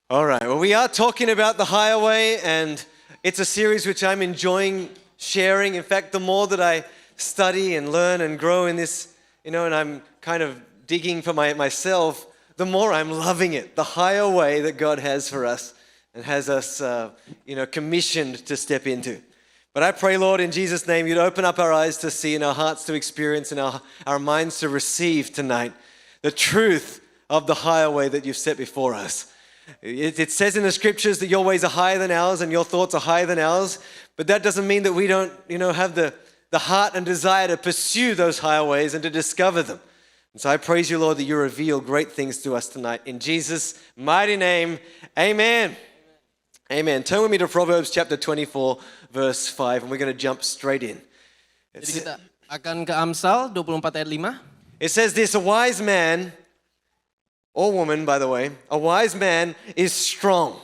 All right, well, we are talking about the higher way, and it's a series which I'm enjoying sharing. In fact, the more that I study and learn and grow in this, and I'm kind of digging for myself, the more I'm loving it. The higher way that God has for us and has us, commissioned to step into. But I pray, Lord, in Jesus' name, you'd open up our eyes to see and our hearts to experience and our minds to receive tonight the truth of the higher way that you've set before us. It says in the scriptures that your ways are higher than ours and your thoughts are higher than ours, but that doesn't mean that we don't, have the heart and desire to pursue those higher ways and to discover them. And so I praise you, Lord, that you reveal great things to us tonight. In Jesus' mighty name, amen. Amen. Turn with me to Proverbs chapter 24, verse 5, and we're going to jump straight in. Jadi kita akan ke Amsal 24 ayat 5. It says this, a wise man, or woman, by the way, a wise man is strong.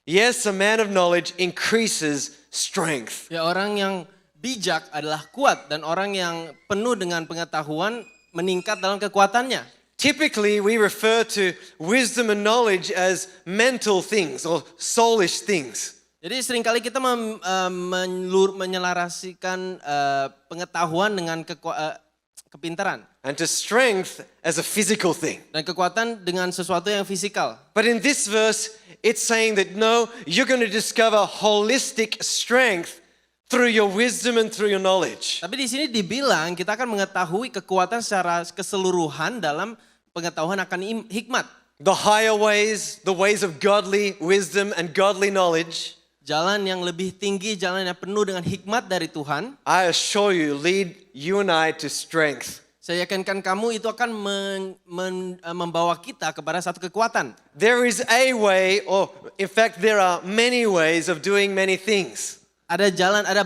Yes, a man of knowledge increases strength. Ya, orang yang bijak adalah kuat dan orang yang penuh dengan pengetahuan meningkat dalam kekuatannya. Typically, we refer to wisdom and knowledge as mental things or soulish things. Jadi seringkali kita menyelarasikan pengetahuan dengan kepintaran. And to strength as a physical thing. Dan kekuatan dengan sesuatu yang fisikal. But in this verse, it's saying that no, you're going to discover holistic strength through your wisdom and through your knowledge. Tapi di sini dibilang kita akan mengetahui kekuatan secara keseluruhan dalam pengetahuan akan hikmat. The higher ways, the ways of godly wisdom and godly knowledge. Jalan yang lebih tinggi, jalan yang penuh dengan hikmat dari Tuhan. I assure you, lead you and I to strength. Saya yakinkan kamu itu akan membawa kita kepada satu kekuatan. There is a way, or in fact there are many ways of doing many things. Ada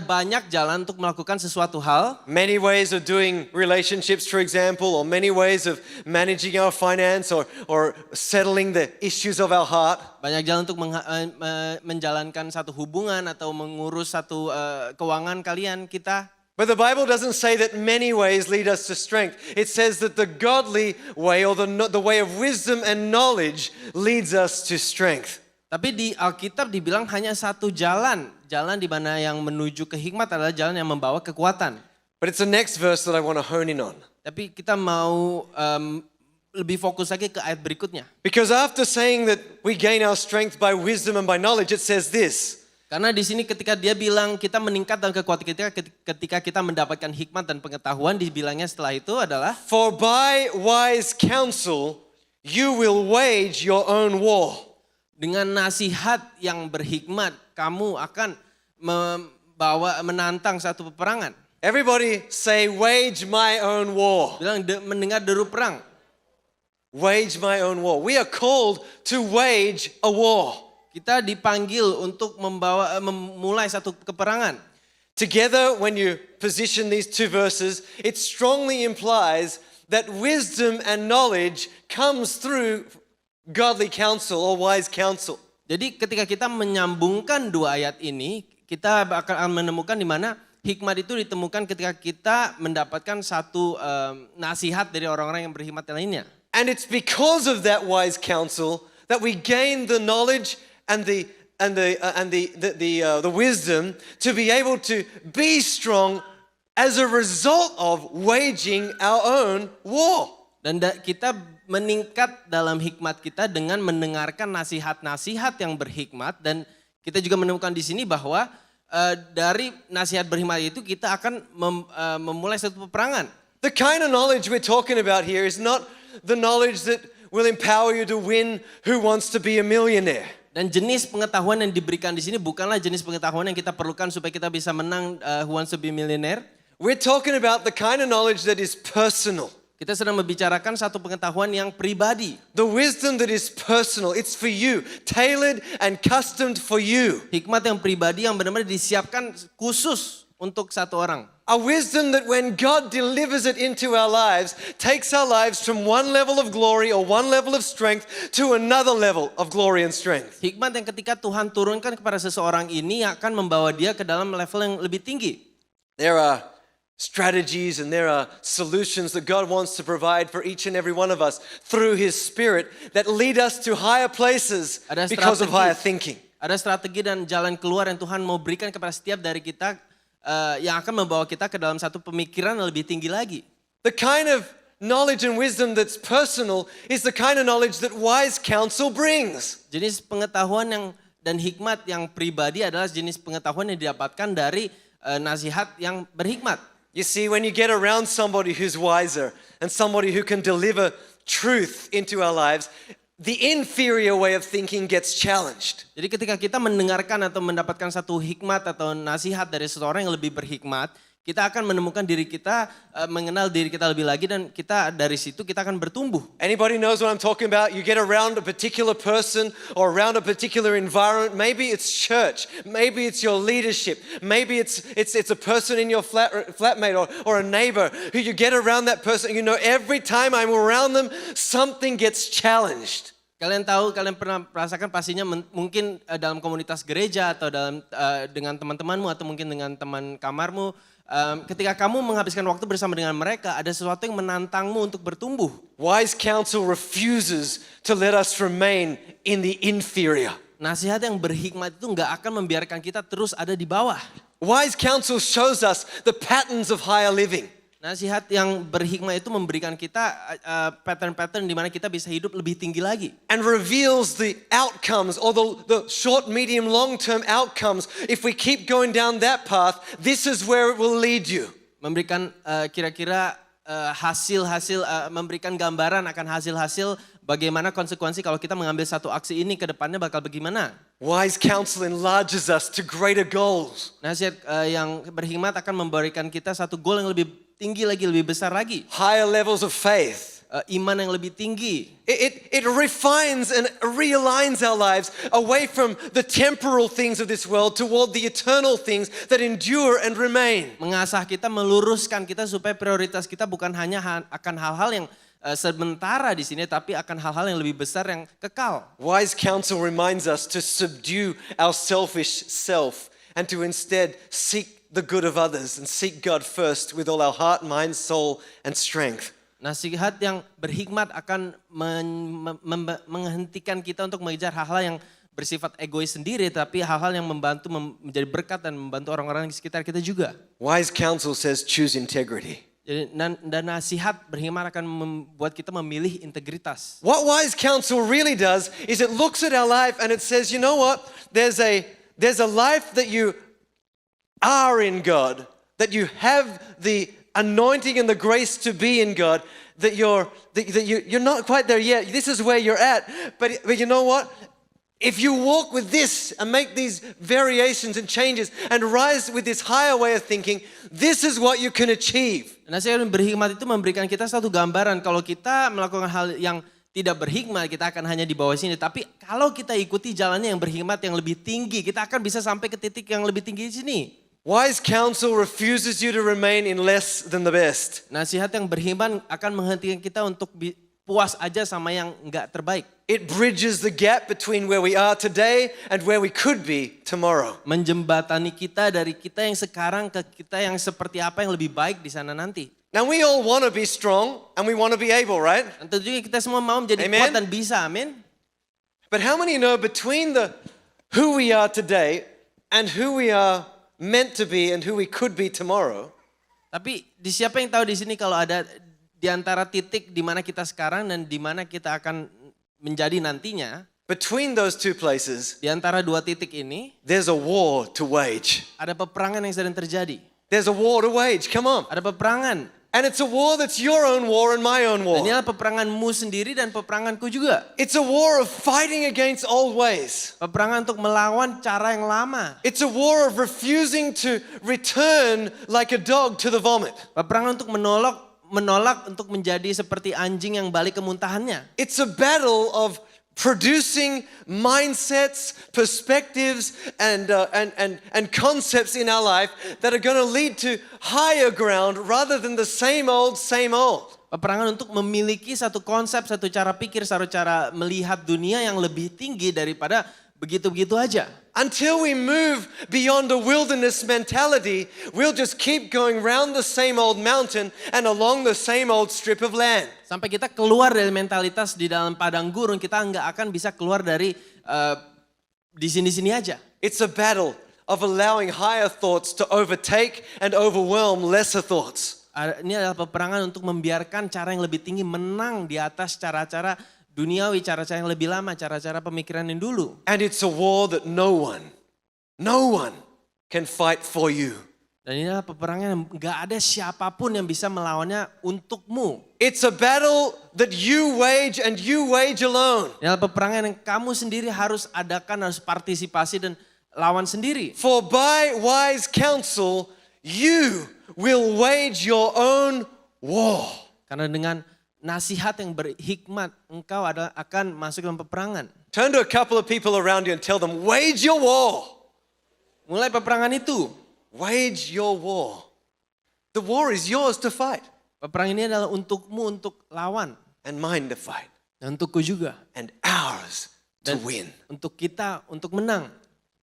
banyak jalan untuk melakukan sesuatu hal. Many ways of doing relationships, for example, or many ways of managing our finance or settling the issues of our heart. Banyak jalan untuk menjalankan satu hubungan atau mengurus satu keuangan kita. But the Bible doesn't say that many ways lead us to strength. It says that the godly way or the way of wisdom and knowledge leads us to strength. Tapi di Alkitab dibilang hanya satu jalan di mana yang menuju ke hikmat adalah jalan yang membawa kekuatan. But it's the next verse that I want to hone in on. Tapi kita mau lebih fokus lagi ke ayat berikutnya. Because after saying that we gain our strength by wisdom and by knowledge, it says this. Karena di sini ketika dia bilang kita meningkat dalam kekuatan kita ketika kita mendapatkan hikmat dan pengetahuan, dibilangnya setelah itu adalah For by wise counsel you will wage your own war. Dengan nasihat yang berhikmat kamu akan menantang satu peperangan. Everybody say wage my own war. Bilang mendengar deru perang. Wage my own war. We are called to wage a war. Kita dipanggil untuk memulai satu keperangan. Together, when you position these two verses, it strongly implies that wisdom and knowledge comes through godly counsel or wise counsel. Jadi ketika kita menyambungkan dua ayat ini, kita akan menemukan di mana hikmat itu ditemukan ketika kita mendapatkan satu nasihat dari orang-orang yang berhikmat lainnya. And it's because of that wise counsel that we gain the knowledge and the wisdom to be able to be strong as a result of waging our own war. Dan kita meningkat dalam hikmat kita dengan mendengarkan nasihat-nasihat yang berhikmat, dan kita juga menemukan di sini bahwa dari nasihat berhikmat itu kita akan memulai satu peperangan. The kind of knowledge we're talking about here is not the knowledge that will empower you to win Who Wants to Be a Millionaire. Dan jenis pengetahuan yang diberikan di sini bukanlah jenis pengetahuan yang kita perlukan supaya kita bisa menang Who Wants to Be a Millionaire. We're talking about the kind of knowledge that is personal. Kita sedang membicarakan satu pengetahuan yang pribadi. The wisdom that is personal, it's for you, tailored and customed for you. Hikmat yang pribadi yang benar-benar disiapkan khusus untuk satu orang. A wisdom that when God delivers it into our lives, takes our lives from one level of glory or one level of strength to another level of glory and strength. Hikmat yang ketika Tuhan turunkan kepada seseorang ini akan membawa dia ke dalam level yang lebih tinggi. There are strategies and there are solutions that God wants to provide for each and every one of us through His Spirit that lead us to higher places Ada because of higher strategi. thinking. Ada strategi dan jalan keluar yang Tuhan mau berikan kepada setiap dari kita yang akan membawa kita ke dalam satu pemikiran yang lebih tinggi lagi. The kind of knowledge and wisdom that's personal is the kind of knowledge that wise counsel brings. Jenis pengetahuan dan hikmat yang pribadi adalah jenis pengetahuan yang didapatkan dari nasihat yang berhikmat. You see, when you get around somebody who's wiser and somebody who can deliver truth into our lives, the inferior way of thinking gets challenged. Jadi ketika kita mendengarkan atau mendapatkan satu hikmat atau nasihat dari seseorang yang lebih berhikmat, kita akan menemukan diri kita, mengenal diri kita lebih lagi dan kita dari situ kita akan bertumbuh. Anybody knows what I'm talking about? You get around a particular person or around a particular environment. Maybe it's church. Maybe it's your leadership. Maybe it's a person in your flatmate or a neighbor who you get around that person. You know, every time I'm around them, something gets challenged. Kalian tahu, kalian pernah merasakan pastinya mungkin dalam komunitas gereja atau dengan teman-temanmu atau mungkin dengan teman kamarmu. Ketika kamu menghabiskan waktu bersama dengan mereka, ada sesuatu yang menantangmu untuk bertumbuh. Wise counsel refuses to let us remain in the inferior. Nasihat yang berhikmat itu nggak akan membiarkan kita terus ada di bawah. Wise counsel shows us the patterns of higher living. Nasihat yang berhikmat itu memberikan kita pattern-pattern di mana kita bisa hidup lebih tinggi lagi. And reveals the outcomes or the short, medium, long-term outcomes. If we keep going down that path, this is where it will lead you. Memberikan kira-kira hasil-hasil, memberikan gambaran akan hasil-hasil bagaimana konsekuensi kalau kita mengambil satu aksi ini ke depannya bakal bagaimana. Wise counsel enlarges us to greater goals. Nasihat yang berhikmat akan memberikan kita satu goal yang lebih tinggi lagi, lebih besar lagi. Higher levels of faith. Iman yang lebih tinggi. It refines and realigns our lives away from the temporal things of this world toward the eternal things that endure and remain. Mengasah kita, meluruskan kita supaya prioritas kita bukan hanya akan hal-hal yang sementara di sini, tapi akan hal-hal yang lebih besar yang kekal. Wise counsel reminds us to subdue our selfish self and to instead seek the good of others and seek God first with all our heart, mind, soul, and strength. Nasihat yang berhikmat akan menghentikan kita untuk mengejar hal-hal yang bersifat egois sendiri, tapi hal-hal yang membantu menjadi berkat dan membantu orang-orang di sekitar kita juga. Wise counsel says choose integrity. Jadi, dan nasihat berhikmat akan membuat kita memilih integritas. What wise counsel really does is it looks at our life and it says, you know what? There's a life that you are in God, that you have the anointing and the grace to be in God, that you're not quite there yet. This is where you're at. But you know what? If you walk with this and make these variations and changes and rise with this higher way of thinking, this is what you can achieve. Nasihat yang berhikmat itu memberikan kita satu gambaran kalau kita melakukan hal yang tidak berhikmat, kita akan hanya di bawah sini. Tapi kalau kita ikuti jalannya yang berhikmat yang lebih tinggi, kita akan bisa sampai ke titik yang lebih tinggi di sini. Wise counsel refuses you to remain in less than the best. Nasihat yang berhikmat akan menghentikan kita untuk puas aja sama yang enggak terbaik. It bridges the gap between where we are today and where we could be tomorrow. Menjembatani kita dari kita yang sekarang ke kita yang seperti apa yang lebih baik di sana nanti. Now we all want to be strong and we want to be able, right? Dan tentunya kita semua mau menjadi Amen. kuat dan bisa, amin. But how many know between who we are today and who we are meant to be and who we could be tomorrow? Tapi di siapa yang tahu di sini kalau ada di antara titik di mana kita sekarang dan di mana kita akan menjadi nantinya, Between those two places, di antara dua titik ini there's a war to wage. ada peperangan yang sedang terjadi. There's a war to wage, come on. Ada peperangan. And it's a war that's your own war and my own Dan war. inilah peperanganmu sendiri dan peperanganku juga. It's a war of fighting against old ways. Peperangan untuk melawan cara yang lama. It's a war of refusing to return like a dog to the vomit. Peperangan untuk menolak untuk menjadi seperti anjing yang balik ke muntahannya. It's a battle of producing mindsets, perspectives, and concepts in our life that are going to lead to higher ground rather than the same old, same old. Peperangan untuk memiliki satu konsep, satu cara pikir, satu cara melihat dunia yang lebih tinggi daripada begitu-begitu aja. Until we move beyond a wilderness mentality, we'll just keep going round the same old mountain and along the same old strip of land. Sampai kita keluar dari mentalitas di dalam padang gurun, kita nggak akan bisa keluar dari di sini-sini aja. It's a battle of allowing higher thoughts to overtake and overwhelm lesser thoughts. Ini adalah peperangan untuk membiarkan cara yang lebih tinggi menang di atas cara-cara duniawi, cara-cara yang lebih lama, cara-cara pemikiran yang dulu. And it's a war that no one can fight for you. Dan ini adalah peperangan yang gak ada siapapun yang bisa melawannya untukmu. It's a battle that you wage and you wage alone. Ini adalah peperangan yang kamu sendiri harus adakan, harus partisipasi dan lawan sendiri. For by wise counsel, you will wage your own war. Karena dengan nasihat yang berhikmat, engkau akan masuk dalam peperangan. Turn to a couple of people around you and tell them, wage your war. Mulai peperangan itu. Wage your war. The war is yours to fight. Peperangan ini adalah untukmu untuk lawan. And mine to fight. Dan untukku juga. And ours to Dan win. untuk kita, untuk menang.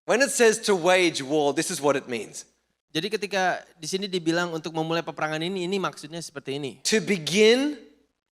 When it says to wage war, this is what it means. Jadi ketika di sini dibilang untuk memulai peperangan ini maksudnya seperti ini. To begin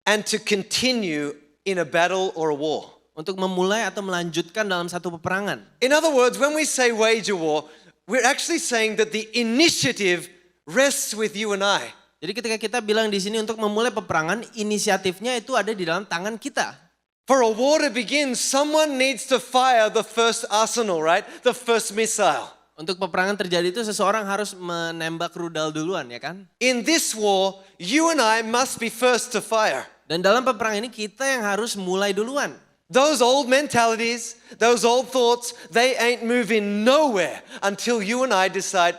and to continue in a battle or a war. Untuk memulai atau melanjutkan dalam satu peperangan. In other words, when we say wage a war, we're actually saying that the initiative rests with you and I. Jadi ketika kita bilang di sini untuk memulai peperangan, inisiatifnya itu ada di dalam tangan kita. For a war to begin, someone needs to fire the first arsenal, right? The first missile. Untuk peperangan terjadi itu seseorang harus menembak rudal duluan, ya kan? In this war, you and I must be first to fire. Dan dalam peperangan ini kita yang harus mulai duluan. Those old mentalities, those old thoughts, they ain't moving nowhere until you and I decide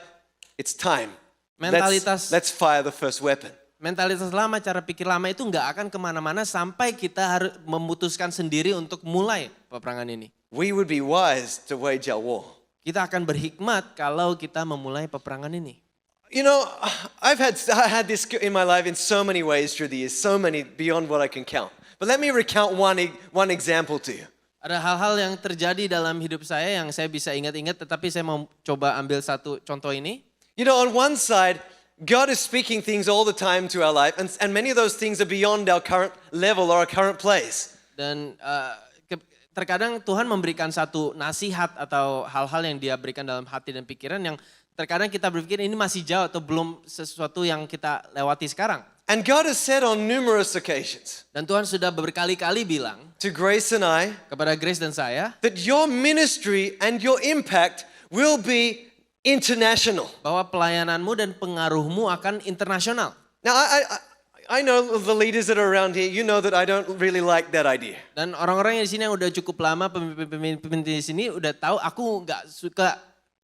it's time. Let's fire the first weapon. Mentalitas lama, cara pikir lama itu nggak akan kemana-mana sampai kita harus memutuskan sendiri untuk mulai peperangan ini. We would be wise to wage our war. Kita akan berhikmat kalau kita memulai peperangan ini. You know, I had this in my life in so many ways through the years, so many beyond what I can count. But let me recount one example to you. Ada hal-hal yang terjadi dalam hidup saya yang saya bisa ingat-ingat, tetapi saya mau coba ambil satu contoh ini. You know, on one side, God is speaking things all the time to our life, and many of those things are beyond our current level or our current place. Dan terkadang Tuhan memberikan satu nasihat atau hal-hal yang Dia berikan dalam hati dan pikiran yang terkadang kita berpikir ini masih jauh atau belum sesuatu yang kita lewati sekarang. And God has said on numerous occasions Dan Tuhan sudah berkali-kali bilang to Grace and I kepada Grace dan saya that your ministry and your impact will be international. bahwa pelayananmu dan pengaruhmu akan internasional. Now, I know the leaders that are around here, you know that I don't really like that idea. Dan orang-orang yang di sini yang udah cukup lama, pemimpin di sini udah tahu aku nggak suka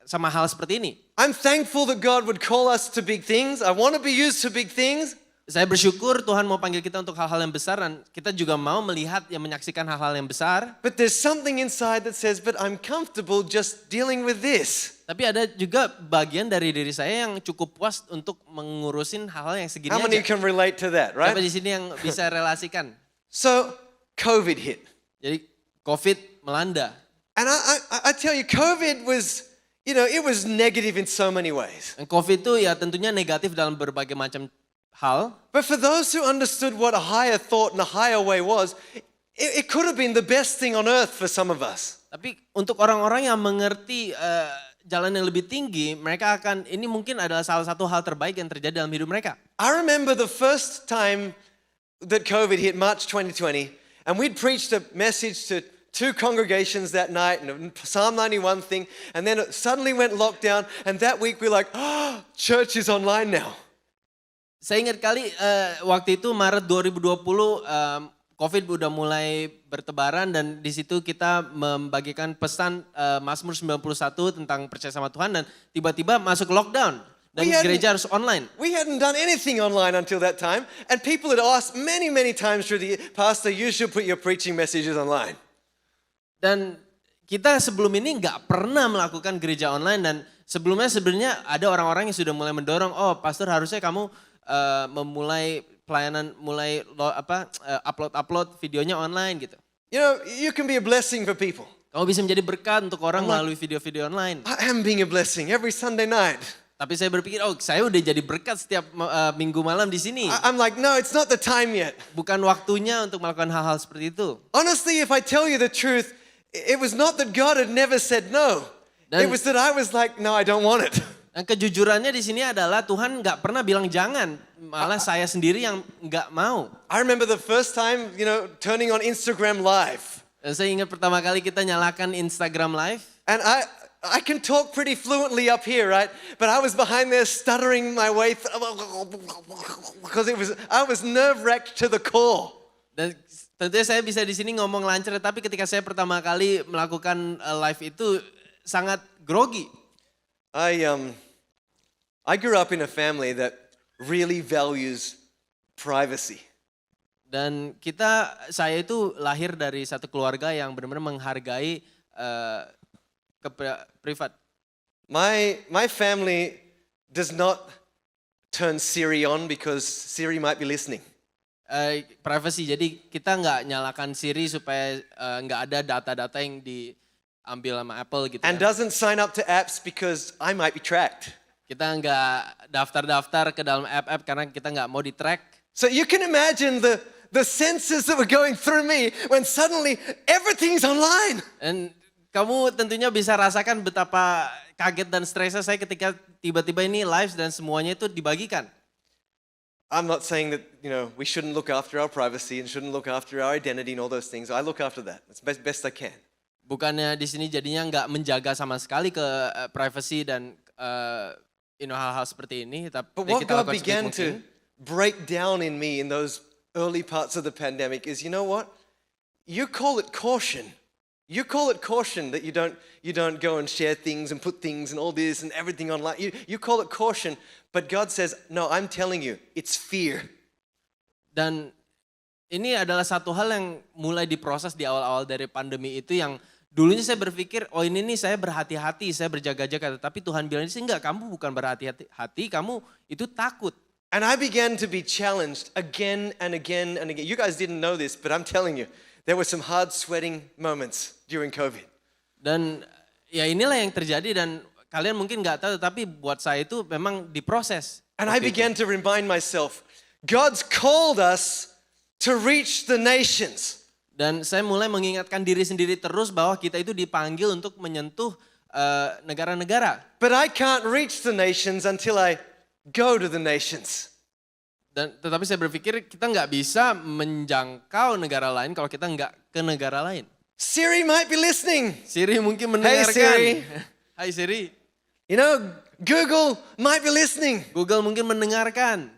sama hal seperti ini. I'm thankful that God would call us to big things. I want to be used to big things. Saya bersyukur Tuhan mau panggil kita untuk hal-hal yang besar dan kita juga mau melihat yang menyaksikan hal-hal yang besar. But there's something inside that says, but I'm comfortable just dealing with this. Tapi ada juga bagian dari diri saya yang cukup puas untuk mengurusin hal-hal yang segini How many aja. can relate to that, Siapa right? di sini yang bisa relasikan? So, COVID hit. Jadi COVID melanda. And I tell you, COVID was, you know, it was negative in so many ways. Dan COVID itu ya tentunya negatif dalam berbagai macam hal. But for those who understood what a higher thought and a higher way was, it could have been the best thing on earth for some of us. Tapi untuk orang-orang yang mengerti jalan yang lebih tinggi, mereka akan, ini mungkin adalah salah satu hal terbaik yang terjadi dalam hidup mereka. I remember the first time that COVID hit, March 2020, and we'd preached a message to 2 congregations that night, and a Psalm 91 thing, and then it suddenly went lockdown, and that week we're like, oh, church is online now. Saya ingat kali waktu itu Maret 2020 COVID udah mulai bertebaran dan di situ kita membagikan pesan Mazmur 91 tentang percaya sama Tuhan dan tiba-tiba masuk lockdown dan gereja harus online. We hadn't done anything online until that time, and people had asked many times through the year, Pastor, you should put your preaching messages online. Dan kita sebelum ini nggak pernah melakukan gereja online dan sebelumnya sebenarnya ada orang-orang yang sudah mulai mendorong, oh pastor harusnya kamu memulai pelayanan, mulai upload videonya online gitu. You know, you can be a blessing for people. Kamu bisa menjadi berkat untuk orang melalui video-video online. I am being a blessing every Sunday night. Tapi saya berpikir, oh saya udah jadi berkat setiap minggu malam di sini. I'm like, no, it's not the time yet. Bukan waktunya untuk melakukan hal-hal seperti itu. Honestly, if I tell you the truth, it was not that God had never said no. It was that I was like, no, I don't want it. Dan kejujurannya di sini adalah Tuhan nggak pernah bilang jangan, malah saya sendiri yang nggak mau. I remember the first time, turning on Instagram Live. Dan saya ingat pertama kali kita nyalakan Instagram Live. And I can talk pretty fluently up here, right? But I was behind there stuttering my way because I was nerve-wracked to the core. Dan tentunya saya bisa di sini ngomong lancar, tapi ketika saya pertama kali melakukan live itu sangat grogi. I grew up in a family that really values privacy. Dan saya itu lahir dari satu keluarga yang benar-benar menghargai privat. My family does not turn Siri on because Siri might be listening. Privacy, jadi kita nggak nyalakan Siri supaya nggak ada data-data yang diambil sama Apple gitu. And doesn't sign up to apps because I might be tracked. Kita nggak daftar-daftar ke dalam app-app karena kita nggak mau di-track. So you can imagine the senses that were going through me when suddenly everything's online. Dan kamu tentunya bisa rasakan betapa kaget dan stresnya saya ketika tiba-tiba ini live dan semuanya itu dibagikan. I'm not saying that, we shouldn't look after our privacy and shouldn't look after our identity and all those things. I look after that as best I can. Bukannya di sini jadinya nggak menjaga sama sekali ke privacy dan hal-hal seperti ini, tapi But what kita God lakukan began sebisa to break down in me in those early parts of the pandemic is, you know what? You call it caution. You call it caution that you don't go and share things and put things and all this and everything online. You call it caution, but God says, no, I'm telling you, it's fear. Dan ini adalah satu hal yang mulai diproses di awal-awal dari pandemi itu yang dulunya saya berpikir, oh ini nih saya berhati-hati, saya berjaga-jaga. Tapi Tuhan bilang sih enggak, kamu bukan berhati-hati, kamu itu takut. And I began to be challenged again and again and again. You guys didn't know this, but I'm telling you, there were some hard sweating moments during COVID. Dan ya inilah yang terjadi dan kalian mungkin nggak tahu, tapi buat saya itu memang diproses. And I began to remind myself, God's called us to reach the nations. Dan saya mulai mengingatkan diri sendiri terus bahwa kita itu dipanggil untuk menyentuh negara-negara. But I can't reach the nations until I go to the nations. Dan tetapi saya berpikir kita nggak bisa menjangkau negara lain kalau kita nggak ke negara lain. Siri might be listening. Siri mungkin mendengarkan. Siri. Hai Siri. Google might be listening. Google mungkin mendengarkan.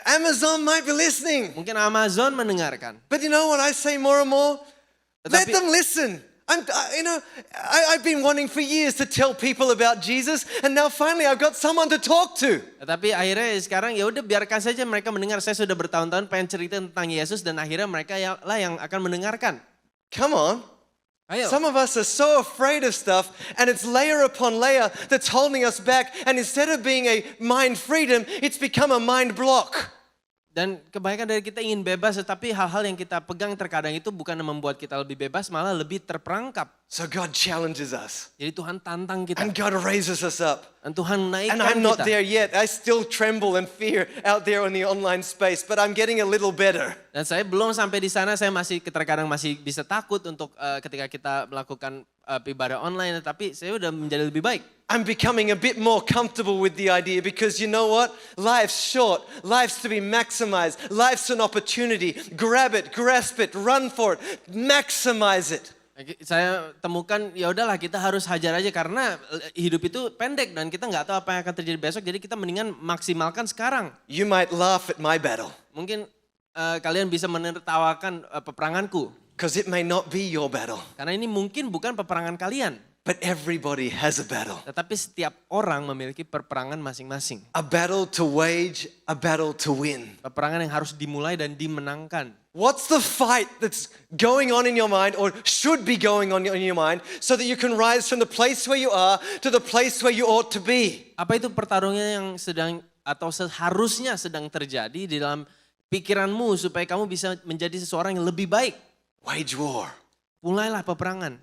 Amazon might be listening. Mungkin Amazon mendengarkan. But you know what I say more and more? Let Tetapi- them listen. I've been wanting for years to tell people about Jesus, and now finally I've got someone to talk to. Tetapi akhirnya sekarang ya udah biarkan saja mereka mendengar. Saya sudah bertahun-tahun pengen cerita tentang Yesus dan akhirnya mereka lah yang akan mendengarkan. Come on. Ayo. Some of us are so afraid of stuff, and it's layer upon layer that's holding us back. And instead of being a mind freedom, it's become a mind block. Dan kebanyakan dari kita ingin bebas, tetapi hal-hal yang kita pegang terkadang itu bukan membuat kita lebih bebas, malah lebih terperangkap. So God challenges us, Jadi Tuhan tantang kita. and God raises us up. Dan Tuhan And naikkan I'm not kita. there yet. I still tremble and fear out there in the online space, but I'm getting a little better. Dan saya belum sampai di sana, saya terkadang masih bisa takut untuk ketika kita melakukan ibadah online, tapi saya udah menjadi lebih baik. I'm becoming a bit more comfortable with the idea because you know what? Life's short. Life's to be maximized. Life's an opportunity. Grab it, grasp it, run for it, maximize it. Saya temukan ya udahlah kita harus hajar aja karena hidup itu pendek dan kita nggak tahu apa yang akan terjadi besok, jadi kita mendingan maksimalkan sekarang. You might laugh at my battle Mungkin kalian bisa menertawakan peperanganku because it may not be your battle, karena ini mungkin bukan peperangan kalian, but everybody has a battle. tetapi setiap orang memiliki peperangan masing-masing. A battle to wage, a battle to win. Peperangan yang harus dimulai dan dimenangkan. What's the fight that's going on in your mind or should be going on in your mind so that you can rise from the place where you are to the place where you ought to be? Apa itu pertarungan yang sedang atau seharusnya sedang terjadi di dalam pikiranmu supaya kamu bisa menjadi seseorang yang lebih baik? Wage war. Mulailah peperangan.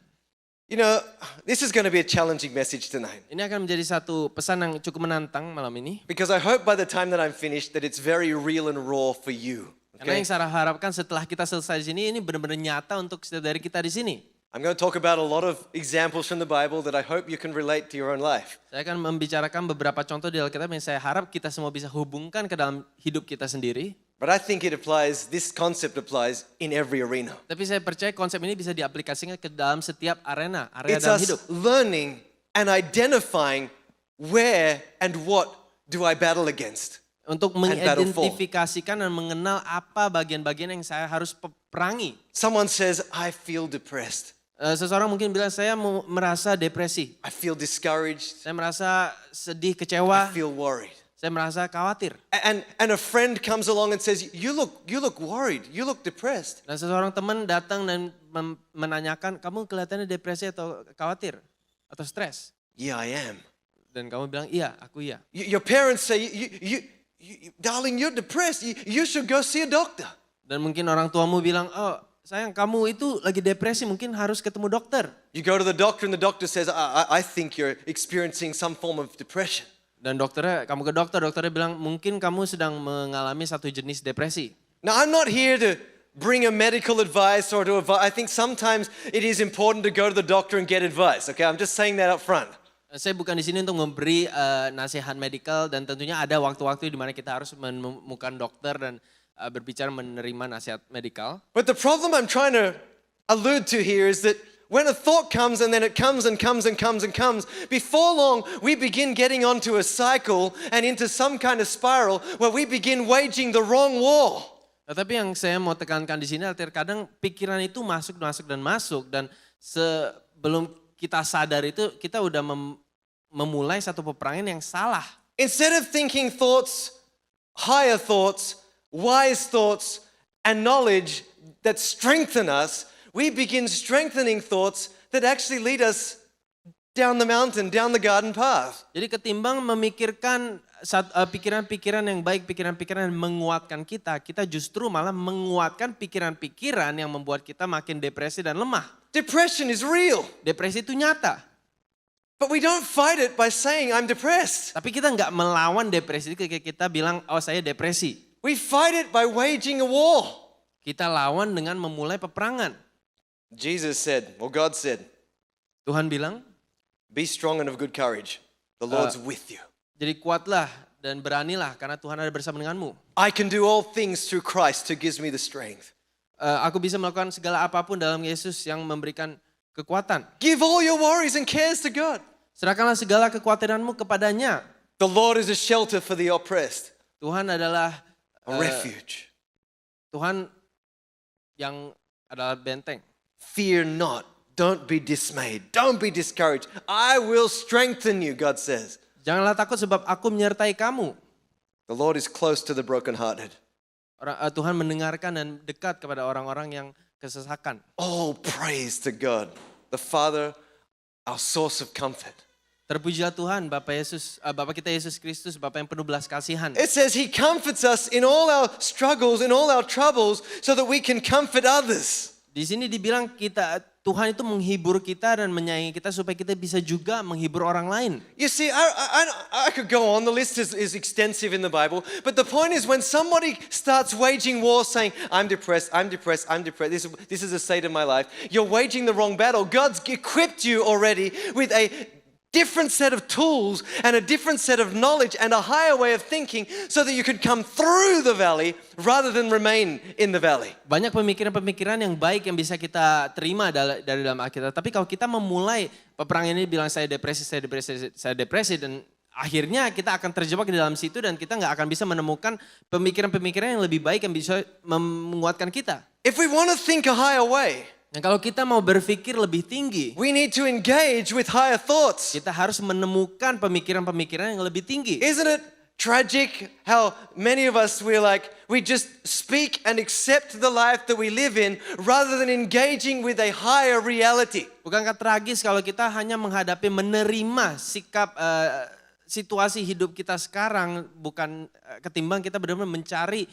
You know, this is going to be a challenging message tonight Ini akan menjadi satu pesan yang cukup menantang malam ini. because I hope by the time that I'm finished that it's very real and raw for you. Karena Okay? yang saya harapkan setelah kita selesai di sini, ini benar-benar nyata untuk setiap dari kita di sini. I'm going to talk about a lot of examples from the Bible that I hope you can relate to your own life. Saya akan membicarakan beberapa contoh di Alkitab yang saya harap kita semua bisa hubungkan ke dalam hidup kita sendiri. But I think this concept applies in every arena. Tapi saya percaya konsep ini bisa diaplikasikan ke dalam setiap area It's dalam us hidup. learning and identifying where and what do I battle against. Untuk battle for. mengidentifikasikan dan mengenal apa bagian-bagian yang saya harus perangi. Someone says, I feel depressed. Seseorang mungkin bilang, saya merasa depresi. I feel discouraged. Saya merasa sedih, I kecewa. feel worried. Saya merasa khawatir. And a friend comes along and says, you look worried. You look depressed. Dan seseorang teman datang dan menanyakan, kamu kelihatannya depresi atau khawatir? Atau stres? Yeah, I am. Dan kamu bilang, iya, aku iya. Your parents say, darling, you're depressed. You should go see a doctor. Dan mungkin orang tuamu bilang, oh sayang kamu itu lagi depresi, mungkin harus ketemu dokter. You go to the doctor and the doctor says, I think you're experiencing some form of depression. Dan kamu ke dokternya bilang, mungkin kamu sedang mengalami satu jenis depresi. Now, I'm not here to bring a medical advice or to advise. I think sometimes it is important to go to the doctor and get advice. Okay, I'm just saying that up front. Saya bukan di sini untuk memberi nasihat medikal dan tentunya ada waktu-waktu di mana kita harus menemukan dokter dan berbicara menerima nasihat medikal. But the problem I'm trying to allude to here is that when a thought comes and then it comes and comes and comes and comes, before long we begin getting onto a cycle and into some kind of spiral where we begin waging the wrong war. Tetapi yang saya mau tekankan di sini adalah terkadang pikiran itu masuk dan sebelum kita sadar itu kita udah memulai satu peperangan yang salah. Instead of thinking thoughts, higher thoughts, wise thoughts, and knowledge that strengthen us, we begin strengthening thoughts that actually lead us down the mountain, down the garden path. Jadi ketimbang memikirkan pikiran-pikiran yang baik, pikiran-pikiran yang menguatkan kita justru malah menguatkan pikiran-pikiran yang membuat kita makin depresi dan lemah. Depression is real, Depresi itu nyata. but we don't fight it by saying I'm depressed. Tapi kita nggak melawan depresi itu ketika kita bilang, oh saya depresi. We fight it by waging a war. Kita lawan dengan memulai peperangan. Jesus said, or God said, Tuhan bilang, be strong and of good courage. The Lord's with you. jadi kuatlah dan beranilah karena Tuhan ada bersama denganmu. I can do all things through Christ who gives me the strength. Aku bisa melakukan segala apapun dalam Yesus yang memberikan kekuatan. Give all your worries and cares to God. Serahkanlah segala kekhawatiranmu kepadanya. The Lord is a shelter for the oppressed, Tuhan adalah a refuge. Tuhan yang adalah benteng. Fear not. Don't be dismayed. Don't be discouraged. I will strengthen you, God says. Janganlah takut sebab aku menyertai kamu. The Lord is close to the brokenhearted. Tuhan mendengarkan dan dekat kepada orang-orang yang kesesakan. Oh, praise to God, the Father, our source of comfort. Terpujilah Tuhan, Bapa kita Yesus Kristus, Bapa yang penuh belas kasihan. It says He comforts us in all our struggles, in all our troubles, so that we can comfort others. Di sini dibilang Tuhan itu menghibur kita dan menyayangi kita supaya kita bisa juga menghibur orang lain. You see, I could go on. The list is extensive in the Bible. But the point is when somebody starts waging war saying, I'm depressed, this is a state of my life. You're waging the wrong battle. God's equipped you already with a different set of tools and a different set of knowledge and a higher way of thinking so that you could come through the valley rather than remain in the valley. Banyak pemikiran-pemikiran yang baik yang bisa kita terima dari dalam Alkitab. Tapi kalau kita memulai peperangan ini bilang saya depresi dan akhirnya kita akan terjebak di dalam situ dan kita nggak akan bisa menemukan pemikiran-pemikiran yang lebih baik yang bisa menguatkan kita. If we want to think a higher way, Nah kalau kita mau berpikir lebih tinggi, we need to engage with higher thoughts. kita harus menemukan pemikiran-pemikiran yang lebih tinggi. Isn't it tragic how many of us we just speak and accept the life that we live in rather than engaging with a higher reality? Bukankah tragis kalau kita hanya menerima sikap situasi hidup kita sekarang bukan ketimbang kita benar-benar mencari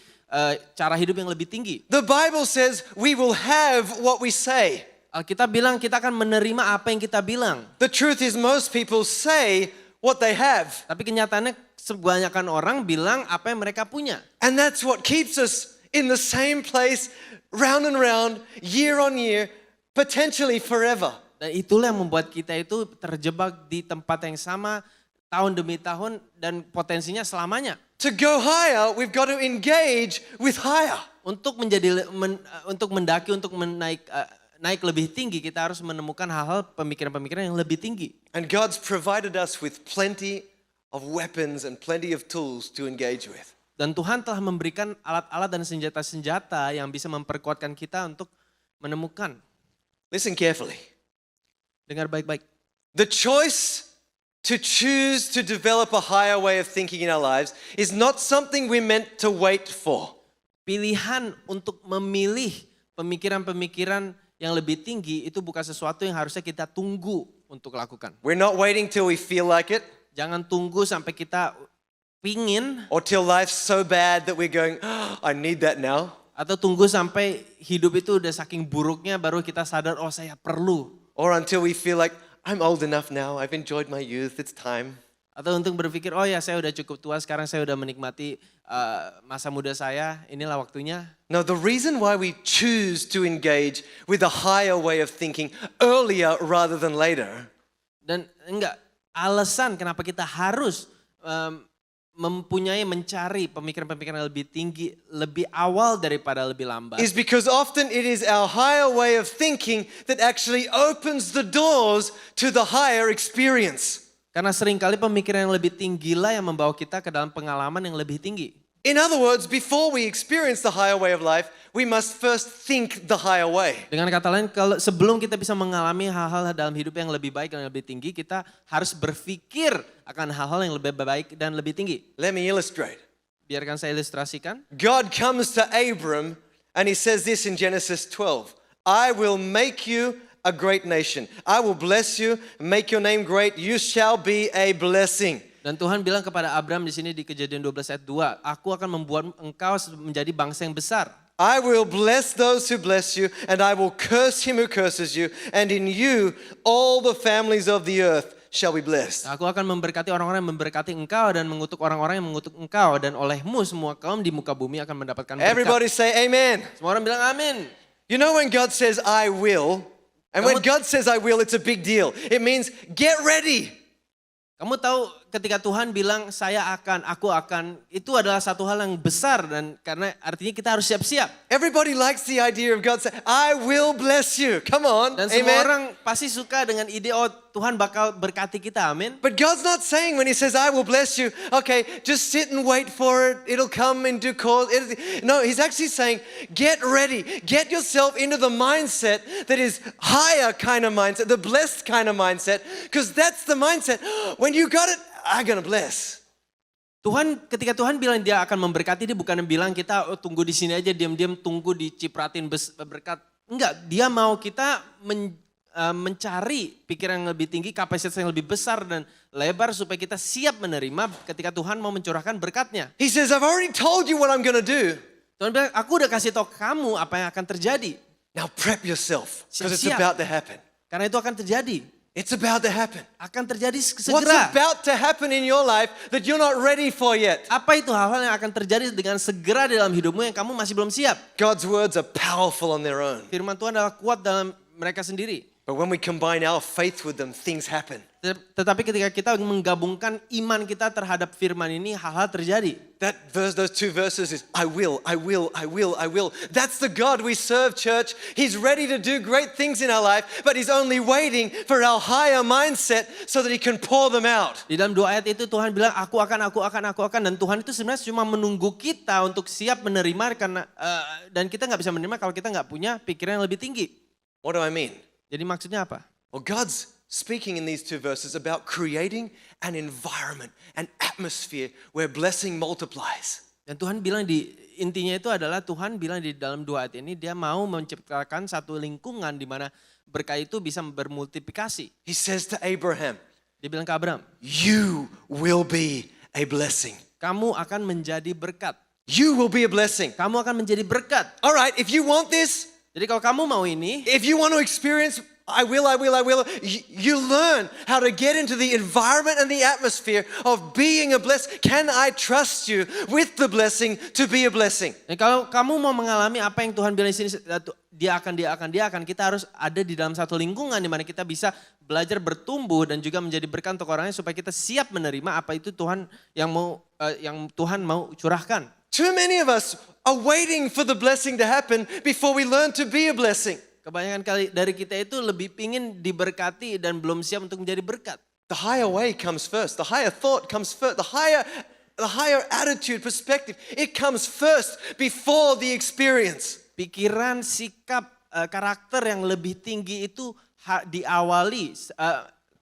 cara hidup yang lebih tinggi. The Bible says we will have what we say. Alkitab bilang kita akan menerima apa yang kita bilang. The truth is most people say what they have. Tapi kenyataannya kebanyakan orang bilang apa yang mereka punya. And that's what keeps us in the same place round and round, year on year, potentially forever. Dan itulah yang membuat kita itu terjebak di tempat yang sama tahun demi tahun dan potensinya selamanya. To go higher, we've got to engage with higher. Untuk untuk mendaki, untuk naik lebih tinggi, kita harus menemukan hal-hal pemikiran-pemikiran yang lebih tinggi. And God's provided us with plenty of weapons and plenty of tools to engage with. Dan Tuhan telah memberikan alat-alat dan senjata-senjata yang bisa memperkuatkan kita untuk menemukan. Listen carefully. Dengar baik-baik. The choice to choose to develop a higher way of thinking in our lives is not something we're meant to wait for. Pilihan untuk memilih pemikiran-pemikiran yang lebih tinggi itu bukan sesuatu yang harusnya kita tunggu untuk lakukan. We're not waiting till we feel like it Jangan tunggu sampai kita pingin or till life's so bad that we're going, "Oh, I need that now." atau tunggu sampai hidup itu udah saking buruknya baru kita sadar, oh saya perlu. Or until we feel like, I'm old enough now, I've enjoyed my youth, it's time. Atau untuk berpikir, oh ya saya udah cukup tua, sekarang saya udah menikmati masa muda saya, inilah waktunya. No, the reason why we choose to engage with a higher way of thinking earlier rather than later Dan enggak, alasan kenapa kita harus mencari pemikiran-pemikiran yang lebih tinggi, lebih awal daripada lebih lambat. is because often it is our higher way of thinking that actually opens the doors to the higher experience. Karena seringkali pemikiran yang lebih tinggilah yang membawa kita ke dalam pengalaman yang lebih tinggi. In other words, before we experience the higher way of life, we must first think the higher way. Dengan kata lain, kalau sebelum kita bisa mengalami hal-hal dalam hidup yang lebih baik dan lebih tinggi, kita harus berpikir akan hal-hal yang lebih baik dan lebih tinggi. Let me illustrate. Biarkan saya ilustrasikan. God comes to Abram and he says this in Genesis 12. I will make you a great nation. I will bless you, make your name great. You shall be a blessing. Dan Tuhan bilang kepada Abram di sini di Kejadian 12 ayat 2, aku akan membuat engkau menjadi bangsa yang besar. I will bless those who bless you, and I will curse him who curses you, and in you all the families of the earth shall be blessed. Aku akan memberkati orang-orang yang memberkati engkau dan mengutuk orang-orang yang mengutuk engkau, dan olehmu semua kaum di muka bumi akan mendapatkan berkat. Everybody say amen. Semua orang bilang amin. You know when God says I will, and when God says I will, it's a big deal. It means get ready. Kamu tahu ketika Tuhan bilang aku akan, itu adalah satu hal yang besar dan karena artinya kita harus siap-siap. Everybody likes the idea of God saying, I will bless you. Come on, Dan semua amen. orang pasti suka dengan ide, oh Tuhan bakal berkati kita, amin. But God's not saying when he says, I will bless you, okay, just sit and wait for it. It'll come in due course. No, he's actually saying, get ready. Get yourself into the mindset that is higher kind of mindset, the blessed kind of mindset, because that's the mindset. When you got it, I'm gonna bless. Ketika Tuhan bilang dia akan memberkati, dia bukan bilang kita tunggu di sini aja diam-diam tunggu dicipratin berkat. Enggak, dia mau kita mencari pikiran yang lebih tinggi, kapasitas yang lebih besar dan lebar supaya kita siap menerima ketika Tuhan mau mencurahkan berkatnya. He says, I've already told you what I'm gonna do. Tuhan bilang, aku udah kasih tahu kamu apa yang akan terjadi. Now prep yourself, because it's Siap-siap. about to happen. Karena itu akan terjadi. It's about to happen. Akan terjadi What's segera. about to happen in your life that you're not ready for yet? Apa itu hal-hal yang akan terjadi dengan segera dalam hidupmu yang kamu masih belum siap? God's words are powerful on their own. Firman Tuhan adalah kuat dalam mereka sendiri. But when we combine our faith with them, things happen. Tetapi ketika kita menggabungkan iman kita terhadap firman ini, hal-hal terjadi. That verse, those two verses is, I will, I will, I will, I will. That's the God we serve, church. He's ready to do great things in our life, but he's only waiting for our higher mindset so that he can pour them out. Di dalam dua ayat itu Tuhan bilang, aku akan. Dan Tuhan itu sebenarnya cuma menunggu kita untuk siap menerima karena dan kita nggak bisa menerima kalau kita nggak punya pikiran yang lebih tinggi. What do I mean? Jadi maksudnya apa? Well, God's speaking in these two verses about creating an environment, an atmosphere where blessing multiplies. Dan Tuhan bilang intinya itu adalah Tuhan bilang di dalam dua ayat ini dia mau menciptakan satu lingkungan di mana berkat itu bisa bermultiplikasi. He says to Abraham, Dia bilang ke Abraham, you will be a blessing. kamu akan menjadi berkat. You will be a blessing. Kamu akan menjadi berkat. All right, if you want this, Jadi kalau kamu mau ini, if you want to experience, I will, you learn how to get into the environment and the atmosphere of being a blessing. Can I trust you with the blessing to be a blessing? kalau kamu mau mengalami apa yang Tuhan bilang di sini, dia akan, kita harus ada di dalam satu lingkungan di mana kita bisa belajar bertumbuh dan juga menjadi berkat untuk orang lain supaya kita siap menerima apa itu Tuhan yang Tuhan mau curahkan. Too many of us are waiting for the blessing to happen before we learn to be a blessing. Kebanyakan kali dari kita itu lebih pingin diberkati dan belum siap untuk menjadi berkat. The higher way comes first. The higher thought comes first. The higher attitude, perspective, it comes first before the experience. Pikiran, sikap, karakter yang lebih tinggi itu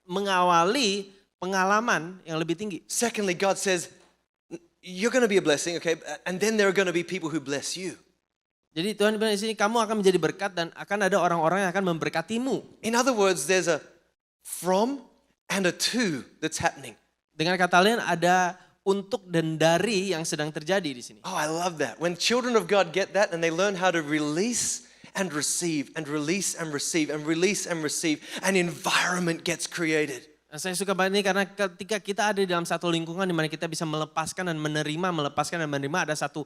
mengawali pengalaman yang lebih tinggi. Secondly, God says, you're going to be a blessing, okay? And then there are going to be people who bless you. Jadi Tuhan bilang di sini kamu akan menjadi berkat dan akan ada orang-orang yang akan memberkatimu. In other words, there's a from and a to that's happening. Dengan kata lain ada untuk dan dari yang sedang terjadi di sini. Oh, I love that. When children of God get that and they learn how to release and receive and release and receive and release and receive, an environment gets created. Nah, saya suka banget ini karena ketika kita ada di dalam satu lingkungan di mana kita bisa melepaskan dan menerima, ada satu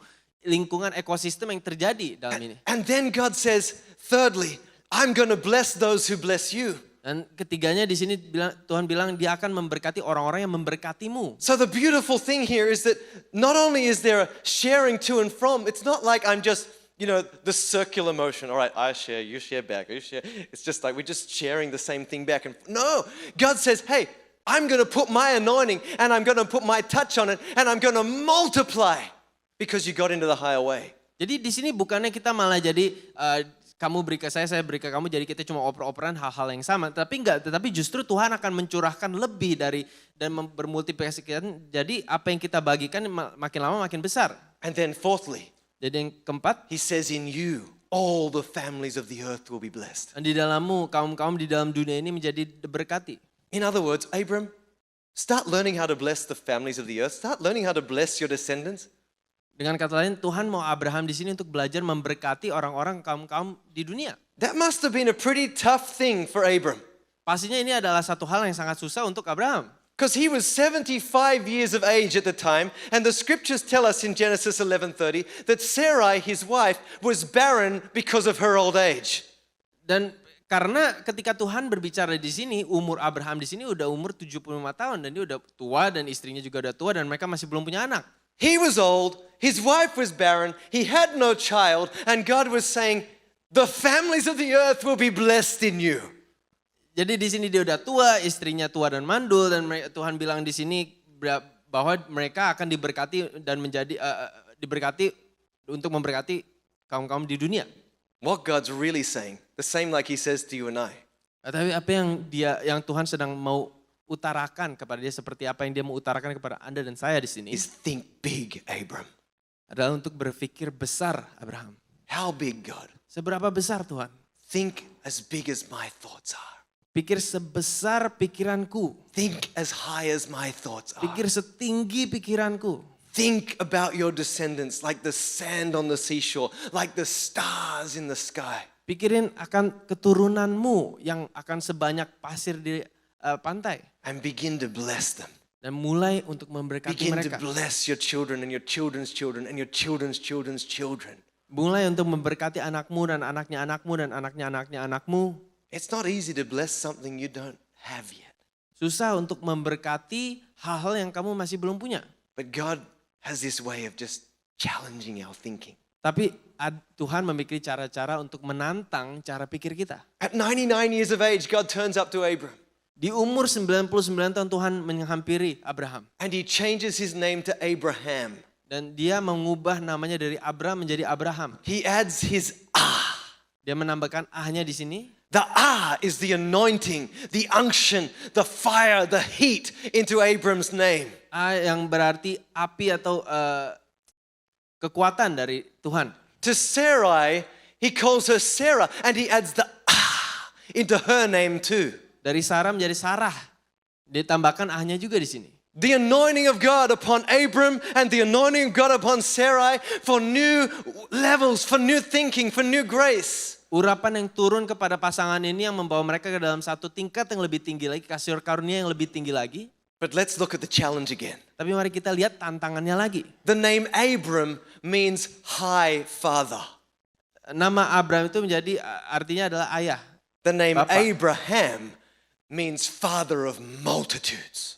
lingkungan ekosistem yang terjadi dalam ini. And then God says, thirdly, I'm going to bless those who bless you. Dan ketiganya di sini Tuhan bilang dia akan memberkati orang-orang yang memberkatimu. So the beautiful thing here is that not only is there a sharing to and from, it's not like I'm just, the circular motion. All right, I share, you share back, you share. It's just like we're just sharing the same thing back. No, God says, hey, I'm going to put my anointing and I'm going to put my touch on it and I'm going to multiply because you got into the higher way. Jadi di sini bukannya kita malah jadi kamu beri ke saya beri ke kamu, jadi kita cuma oper-operan hal-hal yang sama. Tetapi justru Tuhan akan mencurahkan lebih dari dan bermultiplikasikan. Jadi apa yang kita bagikan makin lama makin besar. And then fourthly, jadi yang keempat, He says in you, all the families of the earth will be blessed. di dalammu, kaum-kaum di dalam dunia ini menjadi diberkati. In other words, Abram, start learning how to bless the families of the earth. Start learning how to bless your descendants. Dengan kata lain, Tuhan mau Abraham di sini untuk belajar memberkati orang-orang kaum-kaum di dunia. That must have been a pretty tough thing for Abram. Pastinya ini adalah satu hal yang sangat susah untuk Abraham. Because he was 75 years of age at the time, and the scriptures tell us in Genesis 11:30 that Sarai, his wife, was barren because of her old age. Dan karena ketika Tuhan berbicara di sini, umur Abraham di sini udah umur 75 tahun dan dia udah tua dan istrinya juga udah tua dan mereka masih belum punya anak. He was old, his wife was barren, he had no child, and God was saying, the families of the earth will be blessed in you. Jadi di sini dia udah tua, istrinya tua dan mandul, dan Tuhan bilang di sini bahwa mereka akan diberkati dan menjadi diberkati untuk memberkati kaum-kaum di dunia. What God's really saying, the same like He says to you and I. Tapi apa yang Tuhan sedang mau utarakan kepada dia, seperti apa yang dia mau utarakan kepada Anda dan saya di sini, Is think big, Abram. adalah untuk berpikir besar, Abraham. How big, God? Seberapa besar Tuhan? Think as big as my thoughts are. Pikir sebesar pikiranku. Think as high as my thoughts are. Pikir setinggi pikiranku. Think about your descendants like the sand on the seashore, like the stars in the sky. Pikirin akan keturunanmu yang akan sebanyak pasir di pantai. And begin to bless them. Dan mulai untuk memberkati Begin to mereka. bless your children and your children's children and your children's children's children. Mulai untuk memberkati anakmu dan anaknya anakmu dan anaknya anaknya anakmu. It's not easy to bless something you don't have yet. Susah untuk memberkati hal-hal yang kamu masih belum punya. But God has this way of just challenging our thinking. Tapi Tuhan memiliki cara-cara untuk menantang cara pikir kita. At 99 years of age, God turns up to Abram. Di umur 99 tahun Tuhan menghampiri Abraham. And He changes his name to Abraham. Dan dia mengubah namanya dari Abram menjadi Abraham. He adds his ah. Dia menambahkan ahnya di sini. The ah is the anointing, the unction, the fire, the heat into Abram's name. Ah yang berarti api atau kekuatan dari Tuhan. To Sarai, he calls her Sarah and he adds the ah into her name too. Dari Sarah menjadi Sarah. Ditambahkan ahnya juga di sini. The anointing of God upon Abram and the anointing of God upon Sarai for new levels, for new thinking, for new grace. urapan yang turun kepada pasangan ini yang membawa mereka ke dalam satu tingkat yang lebih tinggi lagi, kasih karunia yang lebih tinggi lagi. But let's look at the challenge again. Tapi mari kita lihat tantangannya lagi. The name Abram means high father. Nama Abraham itu menjadi artinya adalah ayah. The name Bapak. Abraham means father of multitudes.